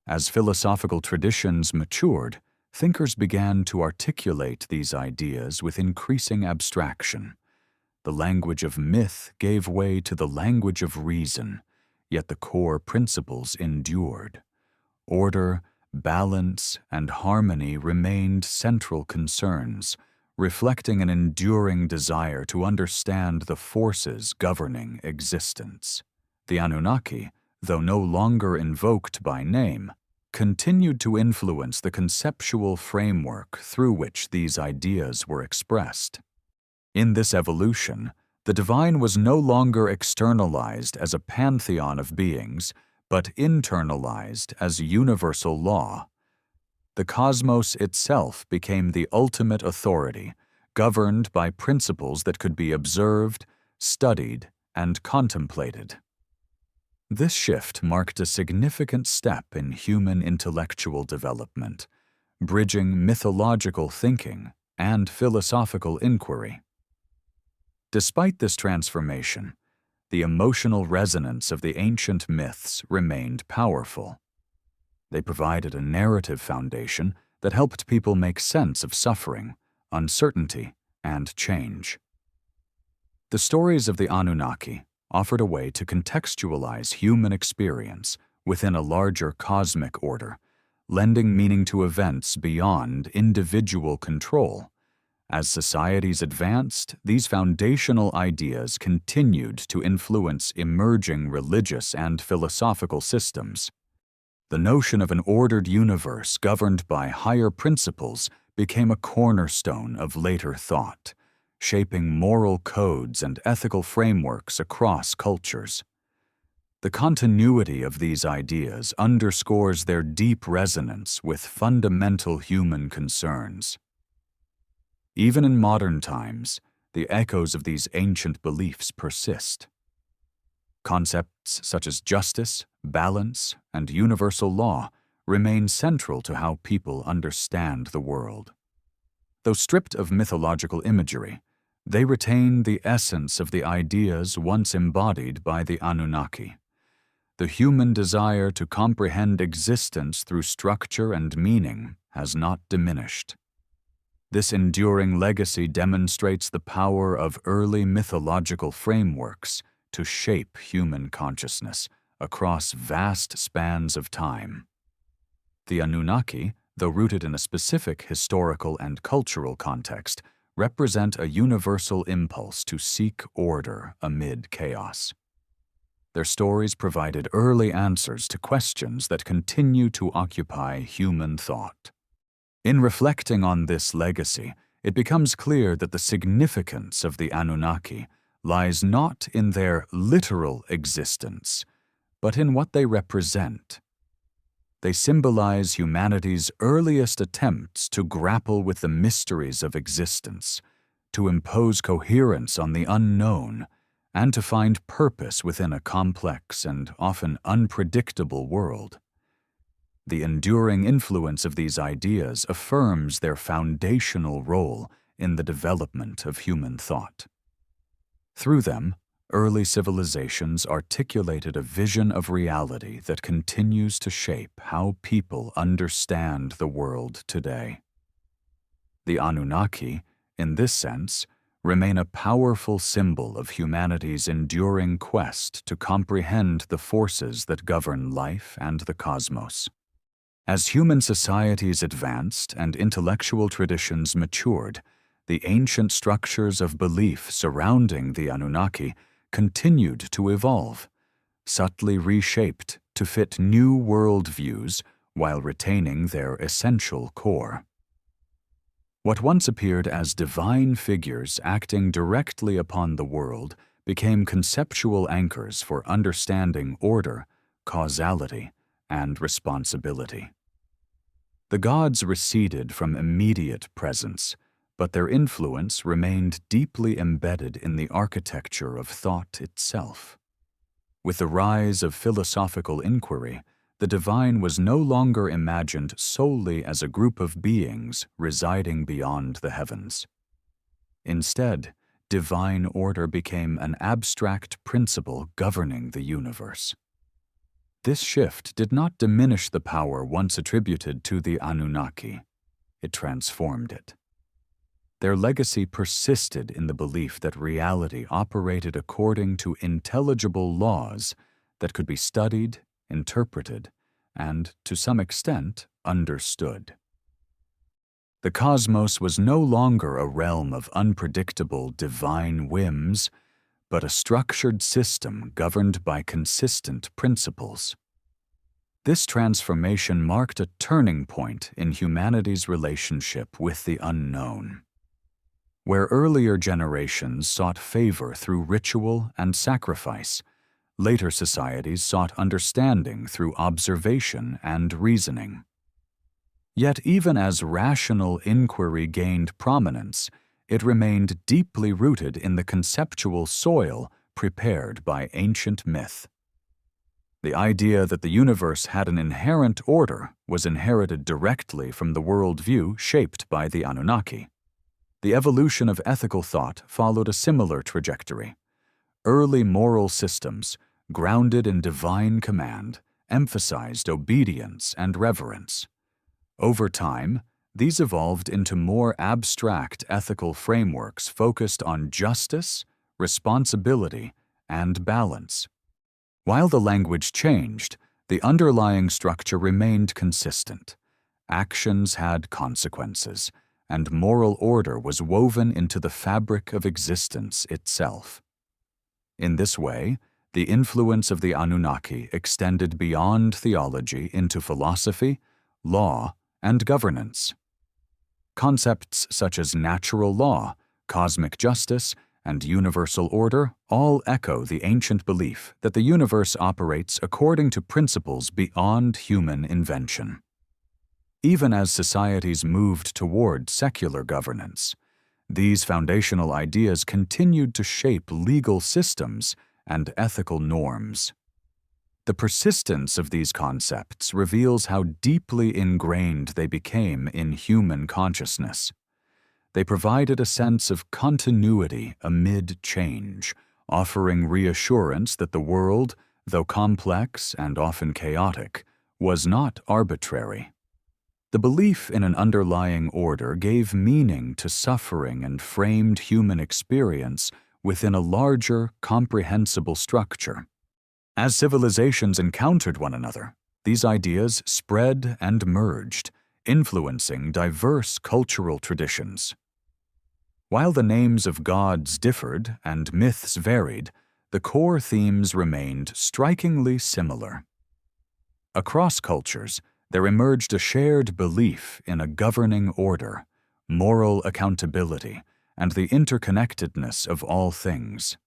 As philosophical traditions matured, thinkers began to articulate these ideas with increasing abstraction. The language of myth gave way to the language of reason, yet the core principles endured. Order, balance, and harmony remained central concerns, reflecting an enduring desire to understand the forces governing existence. The Anunnaki, though no longer invoked by name, continued to influence the conceptual framework through which these ideas were expressed. In this evolution, the divine was no longer externalized as a pantheon of beings, but internalized as universal law. The cosmos itself became the ultimate authority, governed by principles that could be observed, studied, and contemplated. This shift marked a significant step in human intellectual development, bridging mythological thinking and philosophical inquiry. Despite this transformation, the emotional resonance of the ancient myths remained powerful. They provided a narrative foundation that helped people make sense of suffering, uncertainty, and change. The stories of the Anunnaki offered a way to contextualize human experience within a larger cosmic order, lending meaning to events beyond individual control. As societies advanced, these foundational ideas continued to influence emerging religious and philosophical systems. The notion of an ordered universe governed by higher principles became a cornerstone of later thought, shaping moral codes and ethical frameworks across cultures. The continuity of these ideas underscores their deep resonance with fundamental human concerns. Even in modern times, the echoes of these ancient beliefs persist. Concepts such as justice, balance, and universal law remain central to how people understand the world. Though stripped of mythological imagery, they retain the essence of the ideas once embodied by the Anunnaki. the human desire to comprehend existence through structure and meaning has not diminished. This enduring legacy demonstrates the power of early mythological frameworks to shape human consciousness across vast spans of time. The Anunnaki, though rooted in a specific historical and cultural context, represent a universal impulse to seek order amid chaos. Their stories provided early answers to questions that continue to occupy human thought. In reflecting on this legacy, it becomes clear that the significance of the Anunnaki lies not in their literal existence, but in what they represent. They symbolize humanity's earliest attempts to grapple with the mysteries of existence, to impose coherence on the unknown, and to find purpose within a complex and often unpredictable world. The enduring influence of these ideas affirms their foundational role in the development of human thought. Through them, early civilizations articulated a vision of reality that continues to shape how people understand the world today. The Anunnaki, in this sense, remain a powerful symbol of humanity's enduring quest to comprehend the forces that govern life and the cosmos. As human societies advanced and intellectual traditions matured, the ancient structures of belief surrounding the Anunnaki continued to evolve, subtly reshaped to fit new worldviews while retaining their essential core. What once appeared as divine figures acting directly upon the world became conceptual anchors for understanding order, causality, and responsibility. The gods receded from immediate presence, but their influence remained deeply embedded in the architecture of thought itself. With the rise of philosophical inquiry, the divine was no longer imagined solely as a group of beings residing beyond the heavens. Instead, divine order became an abstract principle governing the universe. This shift did not diminish the power once attributed to the Anunnaki. It transformed it. Their legacy persisted in the belief that reality operated according to intelligible laws that could be studied, interpreted, and, to some extent, understood. The cosmos was no longer a realm of unpredictable divine whims, but a structured system governed by consistent principles. This transformation marked a turning point in humanity's relationship with the unknown. Where earlier generations sought favor through ritual and sacrifice, later societies sought understanding through observation and reasoning. Yet even as rational inquiry gained prominence, it remained deeply rooted in the conceptual soil prepared by ancient myth. The idea that the universe had an inherent order was inherited directly from the worldview shaped by the Anunnaki. The evolution of ethical thought followed a similar trajectory. Early moral systems, grounded in divine command, emphasized obedience and reverence. Over time, these evolved into more abstract ethical frameworks focused on justice, responsibility, and balance. While the language changed, the underlying structure remained consistent. Actions had consequences, and moral order was woven into the fabric of existence itself. In this way, the influence of the Anunnaki extended beyond theology into philosophy, law, and governance. Concepts such as natural law, cosmic justice, and universal order all echo the ancient belief that the universe operates according to principles beyond human invention. Even as societies moved toward secular governance, these foundational ideas continued to shape legal systems and ethical norms. The persistence of these concepts reveals how deeply ingrained they became in human consciousness. They provided a sense of continuity amid change, offering reassurance that the world, though complex and often chaotic, was not arbitrary. The belief in an underlying order gave meaning to suffering and framed human experience within a larger, comprehensible structure. As civilizations encountered one another, these ideas spread and merged, influencing diverse cultural traditions. While the names of gods differed and myths varied, the core themes remained strikingly similar. Across cultures, there emerged a shared belief in a governing order, moral accountability, and the interconnectedness of all things.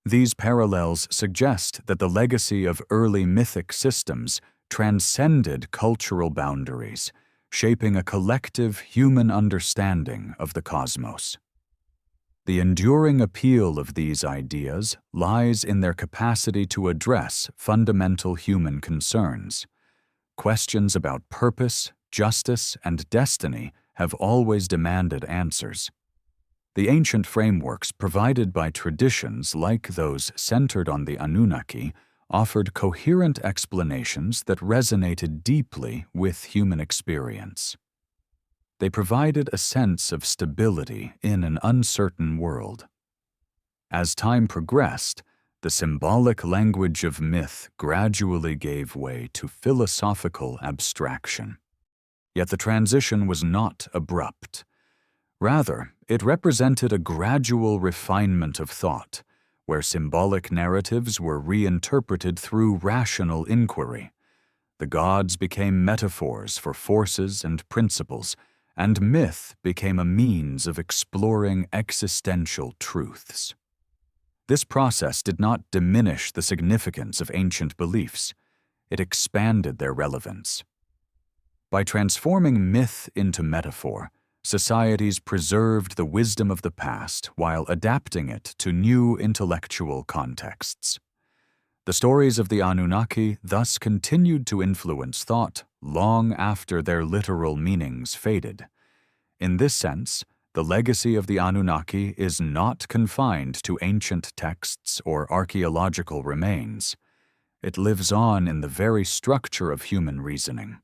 These parallels suggest that the legacy of early mythic systems transcended cultural boundaries, shaping a collective human understanding of the cosmos. The enduring appeal of these ideas lies in their capacity to address fundamental human concerns. Questions about purpose, justice, and destiny have always demanded answers. The ancient frameworks provided by traditions like those centered on the Anunnaki offered coherent explanations that resonated deeply with human experience. They provided a sense of stability in an uncertain world. As time progressed, the symbolic language of myth gradually gave way to philosophical abstraction. Yet the transition was not abrupt. Rather, it represented a gradual refinement of thought, where symbolic narratives were reinterpreted through rational inquiry. The gods became metaphors for forces and principles, and myth became a means of exploring existential truths. This process did not diminish the significance of ancient beliefs. It expanded their relevance. By transforming myth into metaphor, societies preserved the wisdom of the past while adapting it to new intellectual contexts. The stories of the Anunnaki thus continued to influence thought long after their literal meanings faded. In this sense, the legacy of the Anunnaki is not confined to ancient texts or archaeological remains. It lives on in the very structure of human reasoning.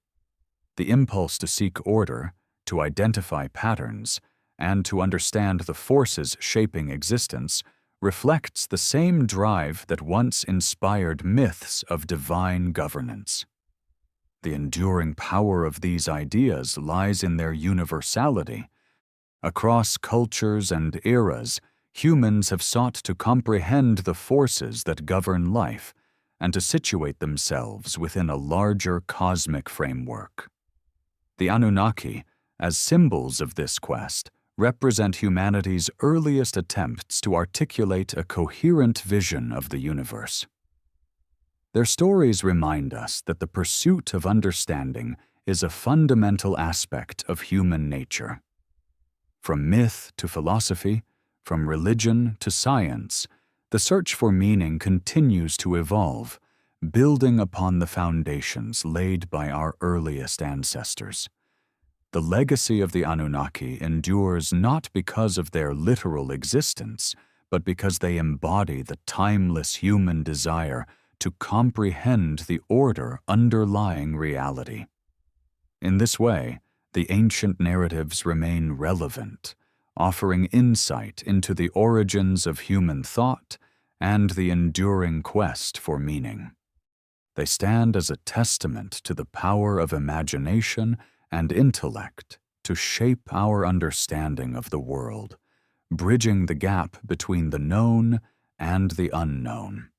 The impulse to seek order, to identify patterns, and to understand the forces shaping existence reflects the same drive that once inspired myths of divine governance. The enduring power of these ideas lies in their universality. Across cultures and eras, humans have sought to comprehend the forces that govern life and to situate themselves within a larger cosmic framework. The Anunnaki, as symbols of this quest, represent humanity's earliest attempts to articulate a coherent vision of the universe. Their stories remind us that the pursuit of understanding is a fundamental aspect of human nature. From myth to philosophy, from religion to science, the search for meaning continues to evolve, building upon the foundations laid by our earliest ancestors. The legacy of the Anunnaki endures not because of their literal existence, but because they embody the timeless human desire to comprehend the order underlying reality. In this way, the ancient narratives remain relevant, offering insight into the origins of human thought and the enduring quest for meaning. They stand as a testament to the power of imagination and intellect to shape our understanding of the world, bridging the gap between the known and the unknown.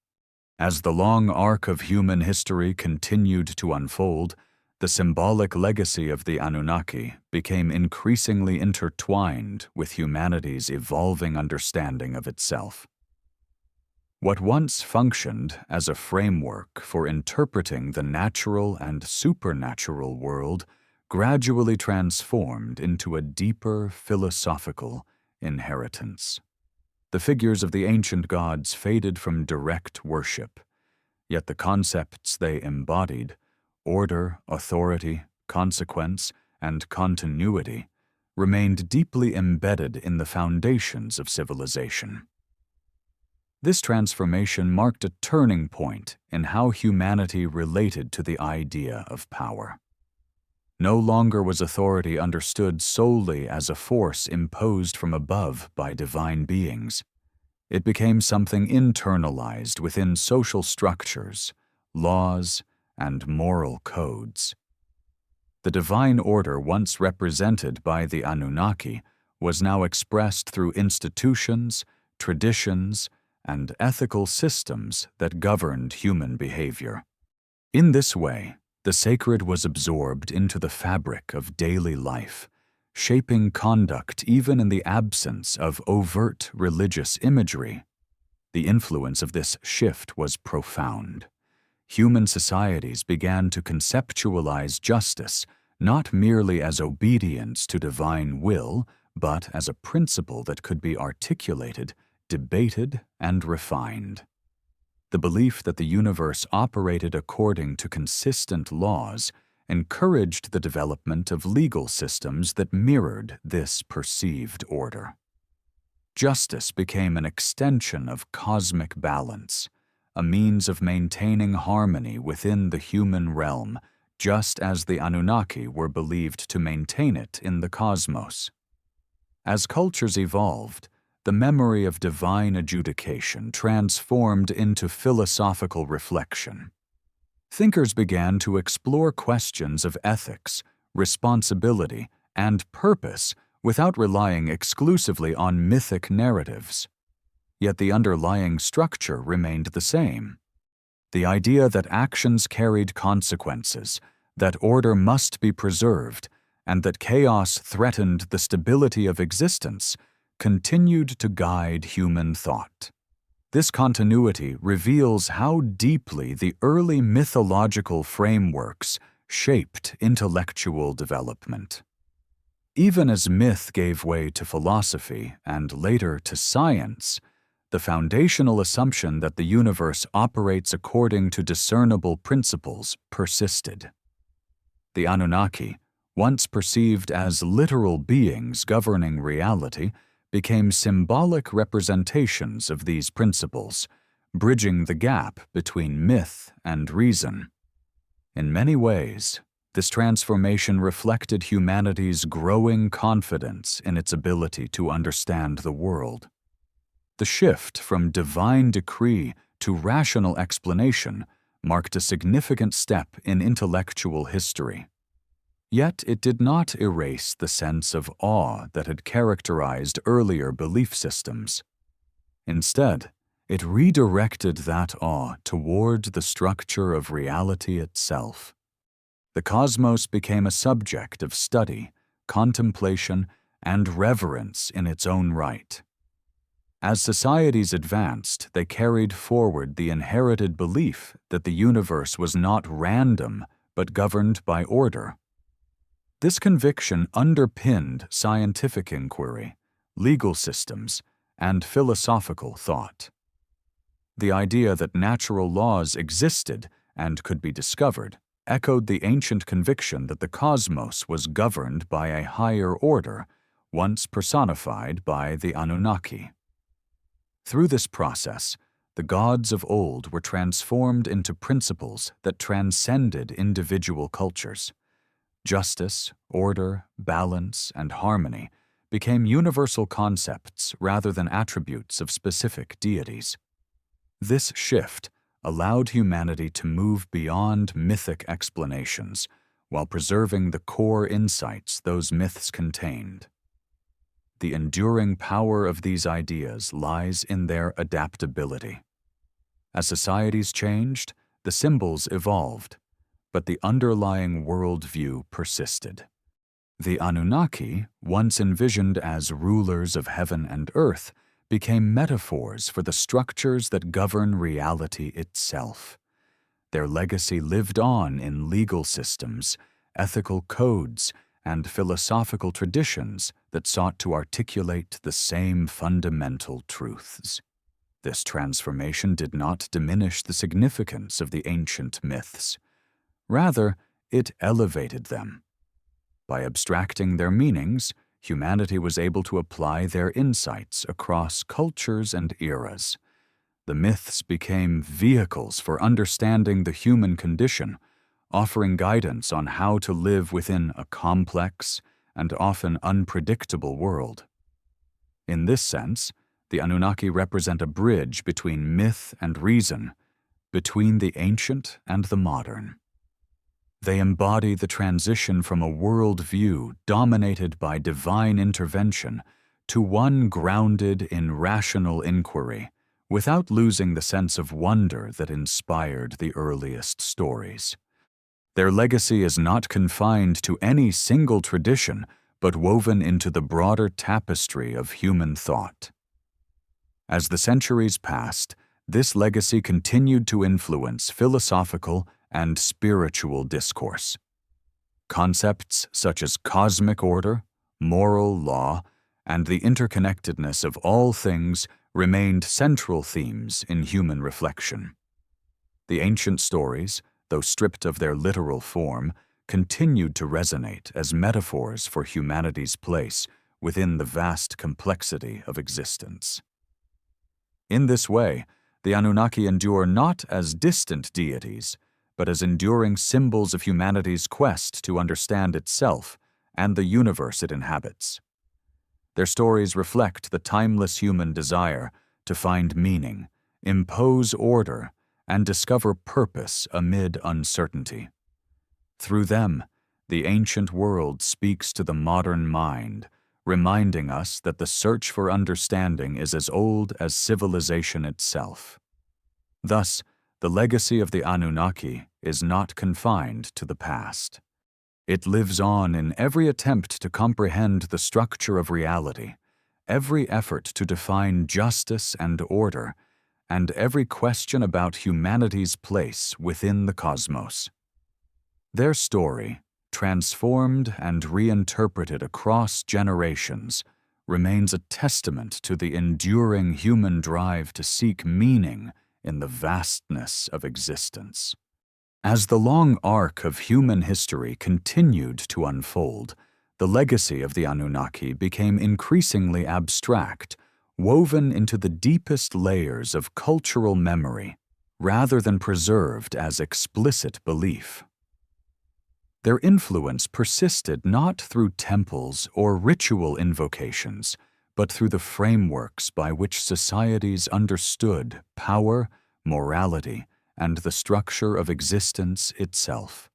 As the long arc of human history continued to unfold, the symbolic legacy of the Anunnaki became increasingly intertwined with humanity's evolving understanding of itself. What once functioned as a framework for interpreting the natural and supernatural world gradually transformed into a deeper philosophical inheritance. The figures of the ancient gods faded from direct worship, yet the concepts they embodied, order, authority, consequence, and continuity, remained deeply embedded in the foundations of civilization. This transformation marked a turning point in how humanity related to the idea of power. No longer was authority understood solely as a force imposed from above by divine beings. It became something internalized within social structures, laws, and moral codes. The divine order once represented by the Anunnaki was now expressed through institutions, traditions, and ethical systems that governed human behavior. In this way, the sacred was absorbed into the fabric of daily life, shaping conduct even in the absence of overt religious imagery. The influence of this shift was profound. Human societies began to conceptualize justice not merely as obedience to divine will, but as a principle that could be articulated, debated, and refined. The belief that the universe operated according to consistent laws encouraged the development of legal systems that mirrored this perceived order. Justice became an extension of cosmic balance, a means of maintaining harmony within the human realm, just as the Anunnaki were believed to maintain it in the cosmos. As cultures evolved, the memory of divine adjudication transformed into philosophical reflection. Thinkers began to explore questions of ethics, responsibility, and purpose without relying exclusively on mythic narratives. Yet the underlying structure remained the same. The idea that actions carried consequences, that order must be preserved, and that chaos threatened the stability of existence continued to guide human thought. This continuity reveals how deeply the early mythological frameworks shaped intellectual development. Even as myth gave way to philosophy and later to science, the foundational assumption that the universe operates according to discernible principles persisted. The Anunnaki, once perceived as literal beings governing reality, became symbolic representations of these principles, bridging the gap between myth and reason. In many ways, this transformation reflected humanity's growing confidence in its ability to understand the world. The shift from divine decree to rational explanation marked a significant step in intellectual history. Yet it did not erase the sense of awe that had characterized earlier belief systems. Instead, it redirected that awe toward the structure of reality itself. The cosmos became a subject of study, contemplation, and reverence in its own right. As societies advanced, they carried forward the inherited belief that the universe was not random but governed by order. This conviction underpinned scientific inquiry, legal systems, and philosophical thought. The idea that natural laws existed and could be discovered echoed the ancient conviction that the cosmos was governed by a higher order, once personified by the Anunnaki. Through this process, the gods of old were transformed into principles that transcended individual cultures. Justice, order, balance, and harmony became universal concepts rather than attributes of specific deities. This shift allowed humanity to move beyond mythic explanations while preserving the core insights those myths contained. The enduring power of these ideas lies in their adaptability. As societies changed, the symbols evolved, but the underlying worldview persisted. The Anunnaki, once envisioned as rulers of heaven and earth, became metaphors for the structures that govern reality itself. Their legacy lived on in legal systems, ethical codes, and philosophical traditions that sought to articulate the same fundamental truths. This transformation did not diminish the significance of the ancient myths. Rather, it elevated them. By abstracting their meanings, humanity was able to apply their insights across cultures and eras. the myths became vehicles for understanding the human condition, offering guidance on how to live within a complex and often unpredictable world. In this sense, the Anunnaki represent a bridge between myth and reason, between the ancient and the modern. They embody the transition from a worldview dominated by divine intervention to one grounded in rational inquiry, without losing the sense of wonder that inspired the earliest stories. Their legacy is not confined to any single tradition, but woven into the broader tapestry of human thought. As the centuries passed, this legacy continued to influence philosophical and spiritual discourse. Concepts such as cosmic order, moral law, and the interconnectedness of all things remained central themes in human reflection. The ancient stories, though stripped of their literal form, continued to resonate as metaphors for humanity's place within the vast complexity of existence. In this way, the Anunnaki endure not as distant deities, but as enduring symbols of humanity's quest to understand itself and the universe it inhabits. Their stories reflect the timeless human desire to find meaning, impose order, and discover purpose amid uncertainty. Through them, the ancient world speaks to the modern mind, reminding us that the search for understanding is as old as civilization itself. Thus, the legacy of the Anunnaki is not confined to the past. It lives on in every attempt to comprehend the structure of reality, every effort to define justice and order, and every question about humanity's place within the cosmos. Their story, transformed and reinterpreted across generations, remains a testament to the enduring human drive to seek meaning in the vastness of existence. As the long arc of human history continued to unfold, the legacy of the Anunnaki became increasingly abstract, woven into the deepest layers of cultural memory, rather than preserved as explicit belief. Their influence persisted not through temples or ritual invocations, but through the frameworks by which societies understood power, morality, and the structure of existence itself.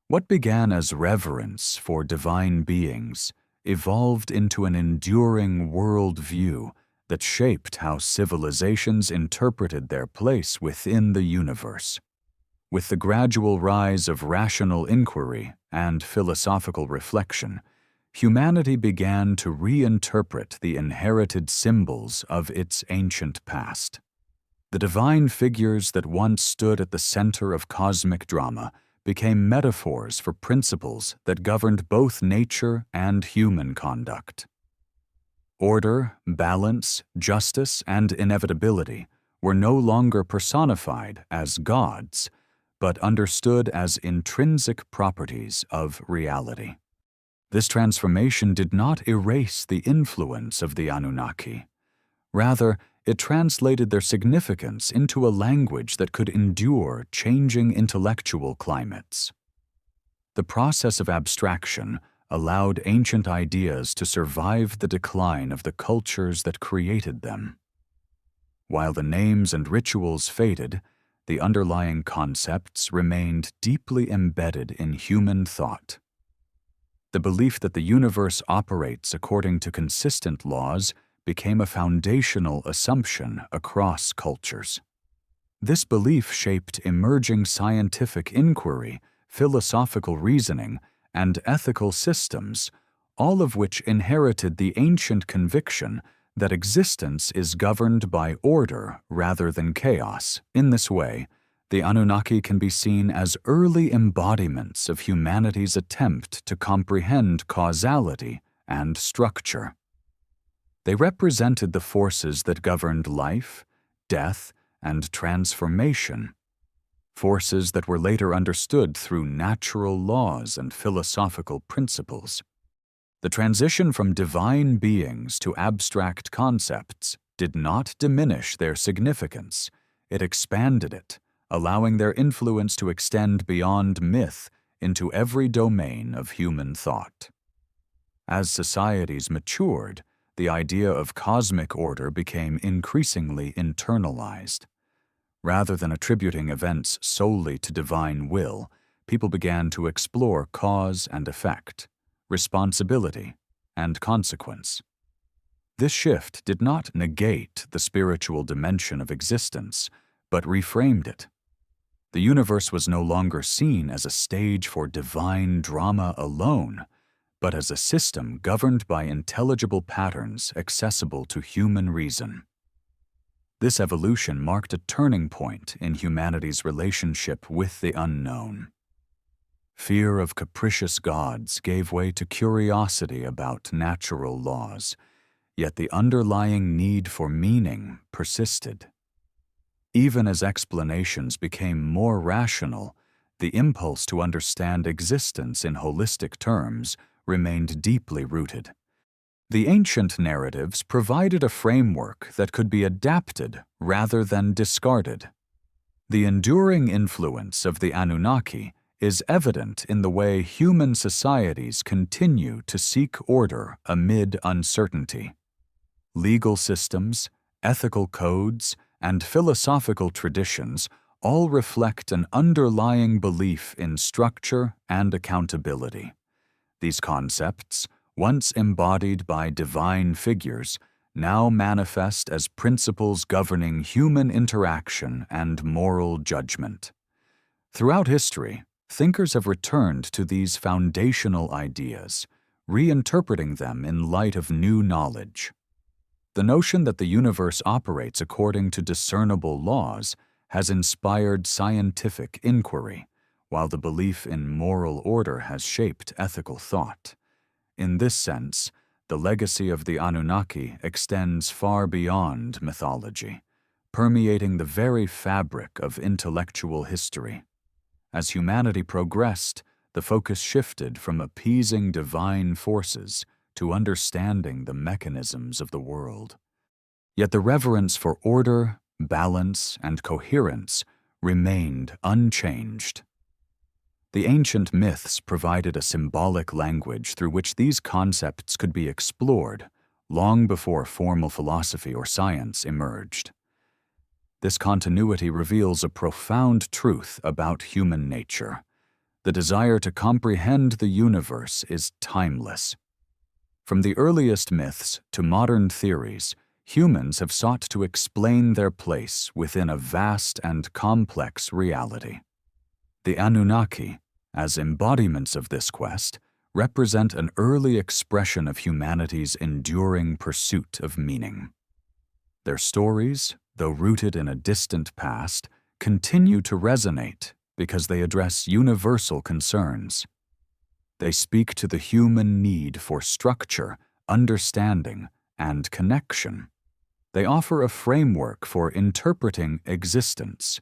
What began as reverence for divine beings evolved into an enduring worldview that shaped how civilizations interpreted their place within the universe. With the gradual rise of rational inquiry and philosophical reflection, humanity began to reinterpret the inherited symbols of its ancient past. The divine figures that once stood at the center of cosmic drama became metaphors for principles that governed both nature and human conduct. Order, balance, justice, and inevitability were no longer personified as gods, but understood as intrinsic properties of reality. This transformation did not erase the influence of the Anunnaki. Rather, it translated their significance into a language that could endure changing intellectual climates. The process of abstraction allowed ancient ideas to survive the decline of the cultures that created them. While the names and rituals faded, the underlying concepts remained deeply embedded in human thought. The belief that the universe operates according to consistent laws became a foundational assumption across cultures. This belief shaped emerging scientific inquiry, philosophical reasoning, and ethical systems, all of which inherited the ancient conviction that existence is governed by order rather than chaos. In this way, the Anunnaki can be seen as early embodiments of humanity's attempt to comprehend causality and structure. They represented the forces that governed life, death, and transformation, forces that were later understood through natural laws and philosophical principles. The transition from divine beings to abstract concepts did not diminish their significance. it expanded it, allowing their influence to extend beyond myth into every domain of human thought. As societies matured, the idea of cosmic order became increasingly internalized. Rather than attributing events solely to divine will, people began to explore cause and effect, responsibility and consequence. This shift did not negate the spiritual dimension of existence, but reframed it. The universe was no longer seen as a stage for divine drama alone, but as a system governed by intelligible patterns accessible to human reason. This evolution marked a turning point in humanity's relationship with the unknown. Fear of capricious gods gave way to curiosity about natural laws, yet the underlying need for meaning persisted. Even as explanations became more rational, the impulse to understand existence in holistic terms remained deeply rooted. The ancient narratives provided a framework that could be adapted rather than discarded. The enduring influence of the Anunnaki is evident in the way human societies continue to seek order amid uncertainty. Legal systems, ethical codes, and philosophical traditions all reflect an underlying belief in structure and accountability. These concepts, once embodied by divine figures, now manifest as principles governing human interaction and moral judgment. Throughout history, thinkers have returned to these foundational ideas, reinterpreting them in light of new knowledge. The notion that the universe operates according to discernible laws has inspired scientific inquiry, while the belief in moral order has shaped ethical thought. In this sense, the legacy of the Anunnaki extends far beyond mythology, permeating the very fabric of intellectual history. As humanity progressed, the focus shifted from appeasing divine forces to understanding the mechanisms of the world. Yet the reverence for order, balance, and coherence remained unchanged. The ancient myths provided a symbolic language through which these concepts could be explored long before formal philosophy or science emerged. This continuity reveals a profound truth about human nature. The desire to comprehend the universe is timeless. From the earliest myths to modern theories, humans have sought to explain their place within a vast and complex reality. The Anunnaki, as embodiments of this quest, represent an early expression of humanity's enduring pursuit of meaning. Their stories, though rooted in a distant past, continue to resonate because they address universal concerns. They speak to the human need for structure, understanding, and connection. They offer a framework for interpreting existence,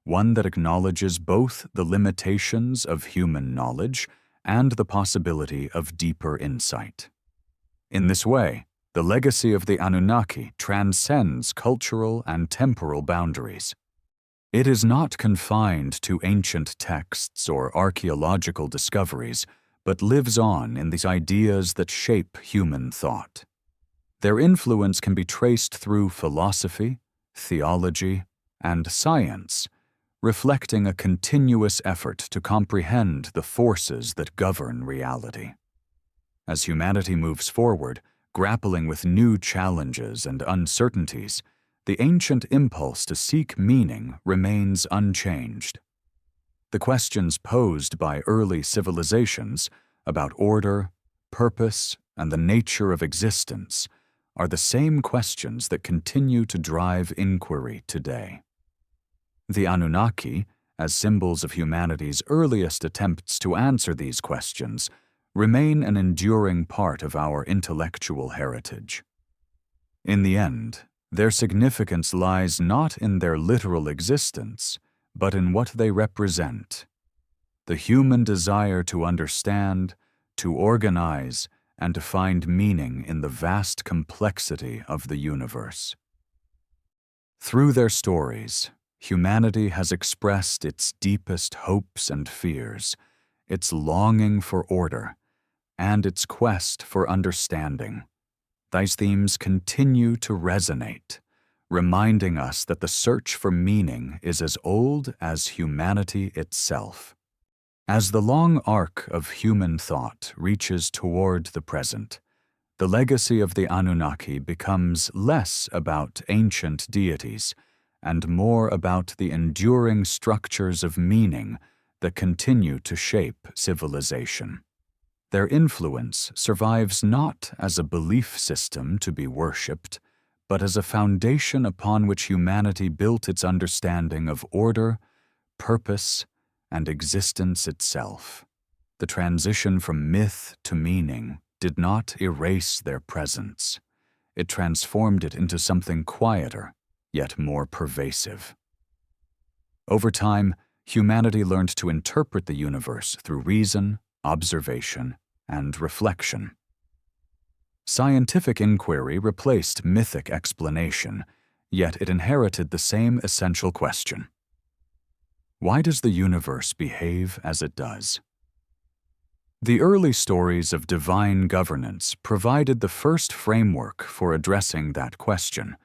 one that acknowledges both the limitations of human knowledge and the possibility of deeper insight. In this way, the legacy of the Anunnaki transcends cultural and temporal boundaries. It is not confined to ancient texts or archaeological discoveries, but lives on in these ideas that shape human thought. Their influence can be traced through philosophy, theology, and science, reflecting a continuous effort to comprehend the forces that govern reality. As humanity moves forward, grappling with new challenges and uncertainties, the ancient impulse to seek meaning remains unchanged. The questions posed by early civilizations about order, purpose, and the nature of existence are the same questions that continue to drive inquiry today. The Anunnaki, as symbols of humanity's earliest attempts to answer these questions, remain an enduring part of our intellectual heritage. In the end, their significance lies not in their literal existence, but in what they represent: the human desire to understand, to organize, and to find meaning in the vast complexity of the universe. Through their stories, humanity has expressed its deepest hopes and fears, its longing for order, and its quest for understanding. These themes continue to resonate, reminding us that the search for meaning is as old as humanity itself. As the long arc of human thought reaches toward the present, the legacy of the Anunnaki becomes less about ancient deities and more about the enduring structures of meaning that continue to shape civilization. Their influence survives not as a belief system to be worshipped, but as a foundation upon which humanity built its understanding of order, purpose, and existence itself. The transition from myth to meaning did not erase their presence. It transformed it into something quieter, yet more pervasive. Over time, humanity learned to interpret the universe through reason, observation, and reflection. Scientific inquiry replaced mythic explanation, yet it inherited the same essential question. Why does the universe behave as it does? The early stories of divine governance provided the first framework for addressing that question.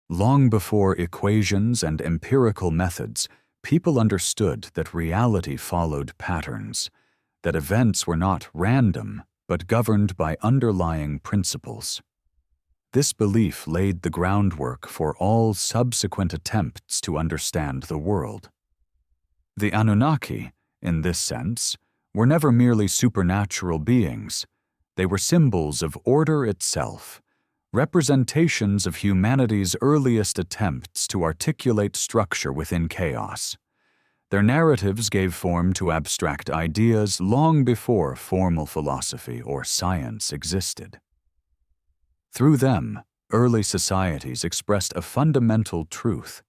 Long before equations and empirical methods, people understood that reality followed patterns, that events were not random, but governed by underlying principles. This belief laid the groundwork for all subsequent attempts to understand the world. The Anunnaki, in this sense, were never merely supernatural beings. They were symbols of order itself, representations of humanity's earliest attempts to articulate structure within chaos. Their narratives gave form to abstract ideas long before formal philosophy or science existed. Through them, early societies expressed a fundamental truth: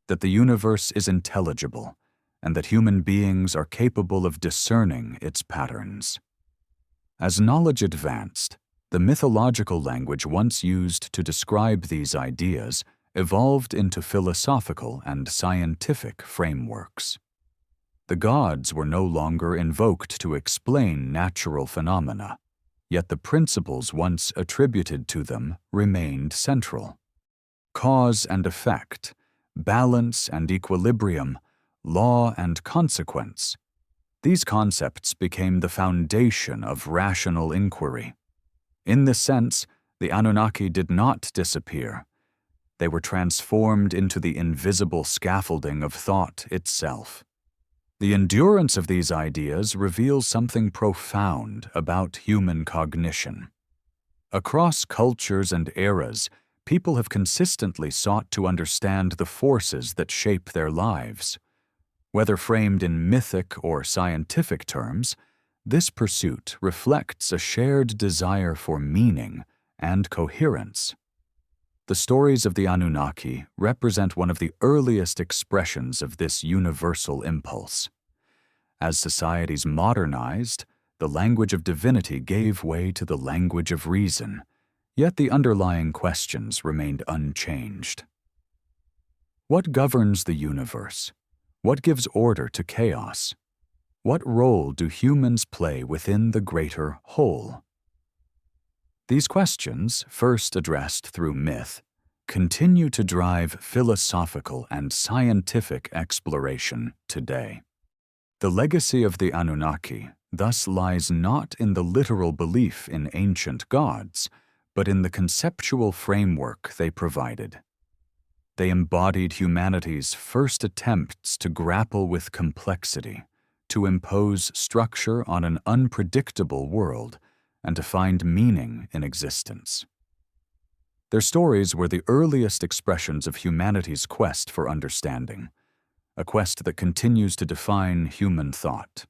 that the universe is intelligible, and that human beings are capable of discerning its patterns. As knowledge advanced, the mythological language once used to describe these ideas evolved into philosophical and scientific frameworks. The gods were no longer invoked to explain natural phenomena, yet the principles once attributed to them remained central. Cause and effect, balance and equilibrium, law and consequence. These concepts became the foundation of rational inquiry. In this sense, the Anunnaki did not disappear. They were transformed into the invisible scaffolding of thought itself. The endurance of these ideas reveals something profound about human cognition. Across cultures and eras, people have consistently sought to understand the forces that shape their lives. Whether framed in mythic or scientific terms, this pursuit reflects a shared desire for meaning and coherence. The stories of the Anunnaki represent one of the earliest expressions of this universal impulse. As societies modernized, the language of divinity gave way to the language of reason, yet the underlying questions remained unchanged. What governs the universe? What gives order to chaos? What role do humans play within the greater whole? These questions, first addressed through myth, continue to drive philosophical and scientific exploration today. The legacy of the Anunnaki thus lies not in the literal belief in ancient gods, but in the conceptual framework they provided. They embodied humanity's first attempts to grapple with complexity, to impose structure on an unpredictable world, and to find meaning in existence. Their stories were the earliest expressions of humanity's quest for understanding, a quest that continues to define human thought.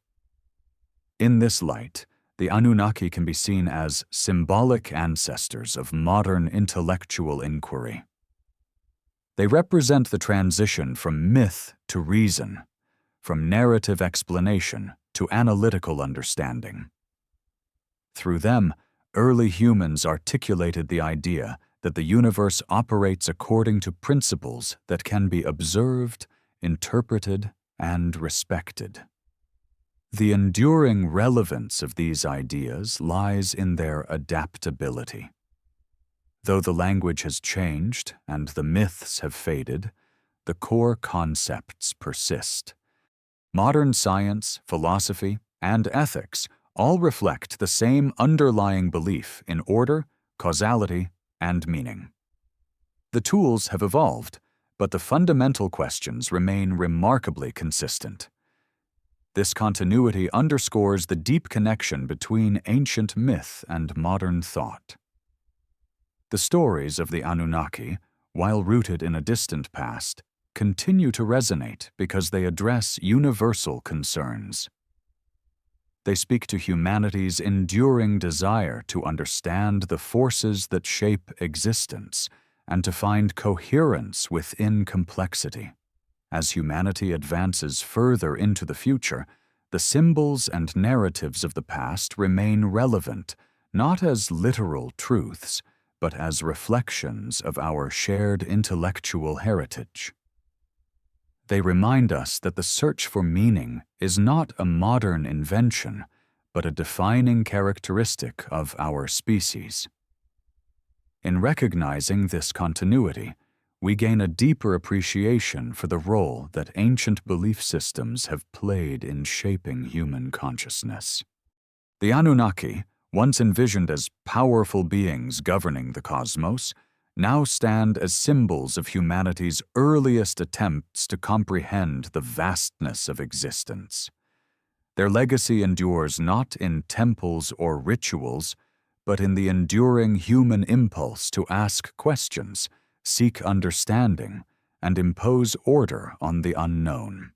In this light, the Anunnaki can be seen as symbolic ancestors of modern intellectual inquiry. They represent the transition from myth to reason, from narrative explanation to analytical understanding. Through them, early humans articulated the idea that the universe operates according to principles that can be observed, interpreted, and respected. The enduring relevance of these ideas lies in their adaptability. Though the language has changed and the myths have faded, the core concepts persist. Modern science, philosophy, and ethics all reflect the same underlying belief in order, causality, and meaning. The tools have evolved, but the fundamental questions remain remarkably consistent. This continuity underscores the deep connection between ancient myth and modern thought. The stories of the Anunnaki, while rooted in a distant past, continue to resonate because they address universal concerns. They speak to humanity's enduring desire to understand the forces that shape existence and to find coherence within complexity. As humanity advances further into the future, the symbols and narratives of the past remain relevant, not as literal truths, but as reflections of our shared intellectual heritage. They remind us that the search for meaning is not a modern invention, but a defining characteristic of our species. In recognizing this continuity, we gain a deeper appreciation for the role that ancient belief systems have played in shaping human consciousness. The Anunnaki, once envisioned as powerful beings governing the cosmos, now stand as symbols of humanity's earliest attempts to comprehend the vastness of existence. Their legacy endures not in temples or rituals, but in the enduring human impulse to ask questions, seek understanding, and impose order on the unknown.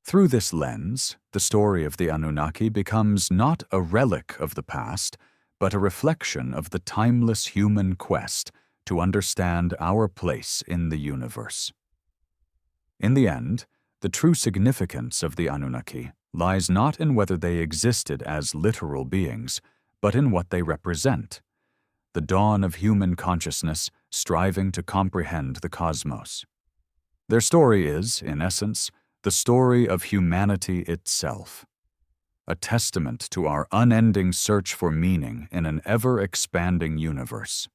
Through this lens, the story of the Anunnaki becomes not a relic of the past, but a reflection of the timeless human quest to understand our place in the universe. In the end, the true significance of the Anunnaki lies not in whether they existed as literal beings, but in what they represent: the dawn of human consciousness striving to comprehend the cosmos. Their story is, in essence, the story of humanity itself, a testament to our unending search for meaning in an ever-expanding universe.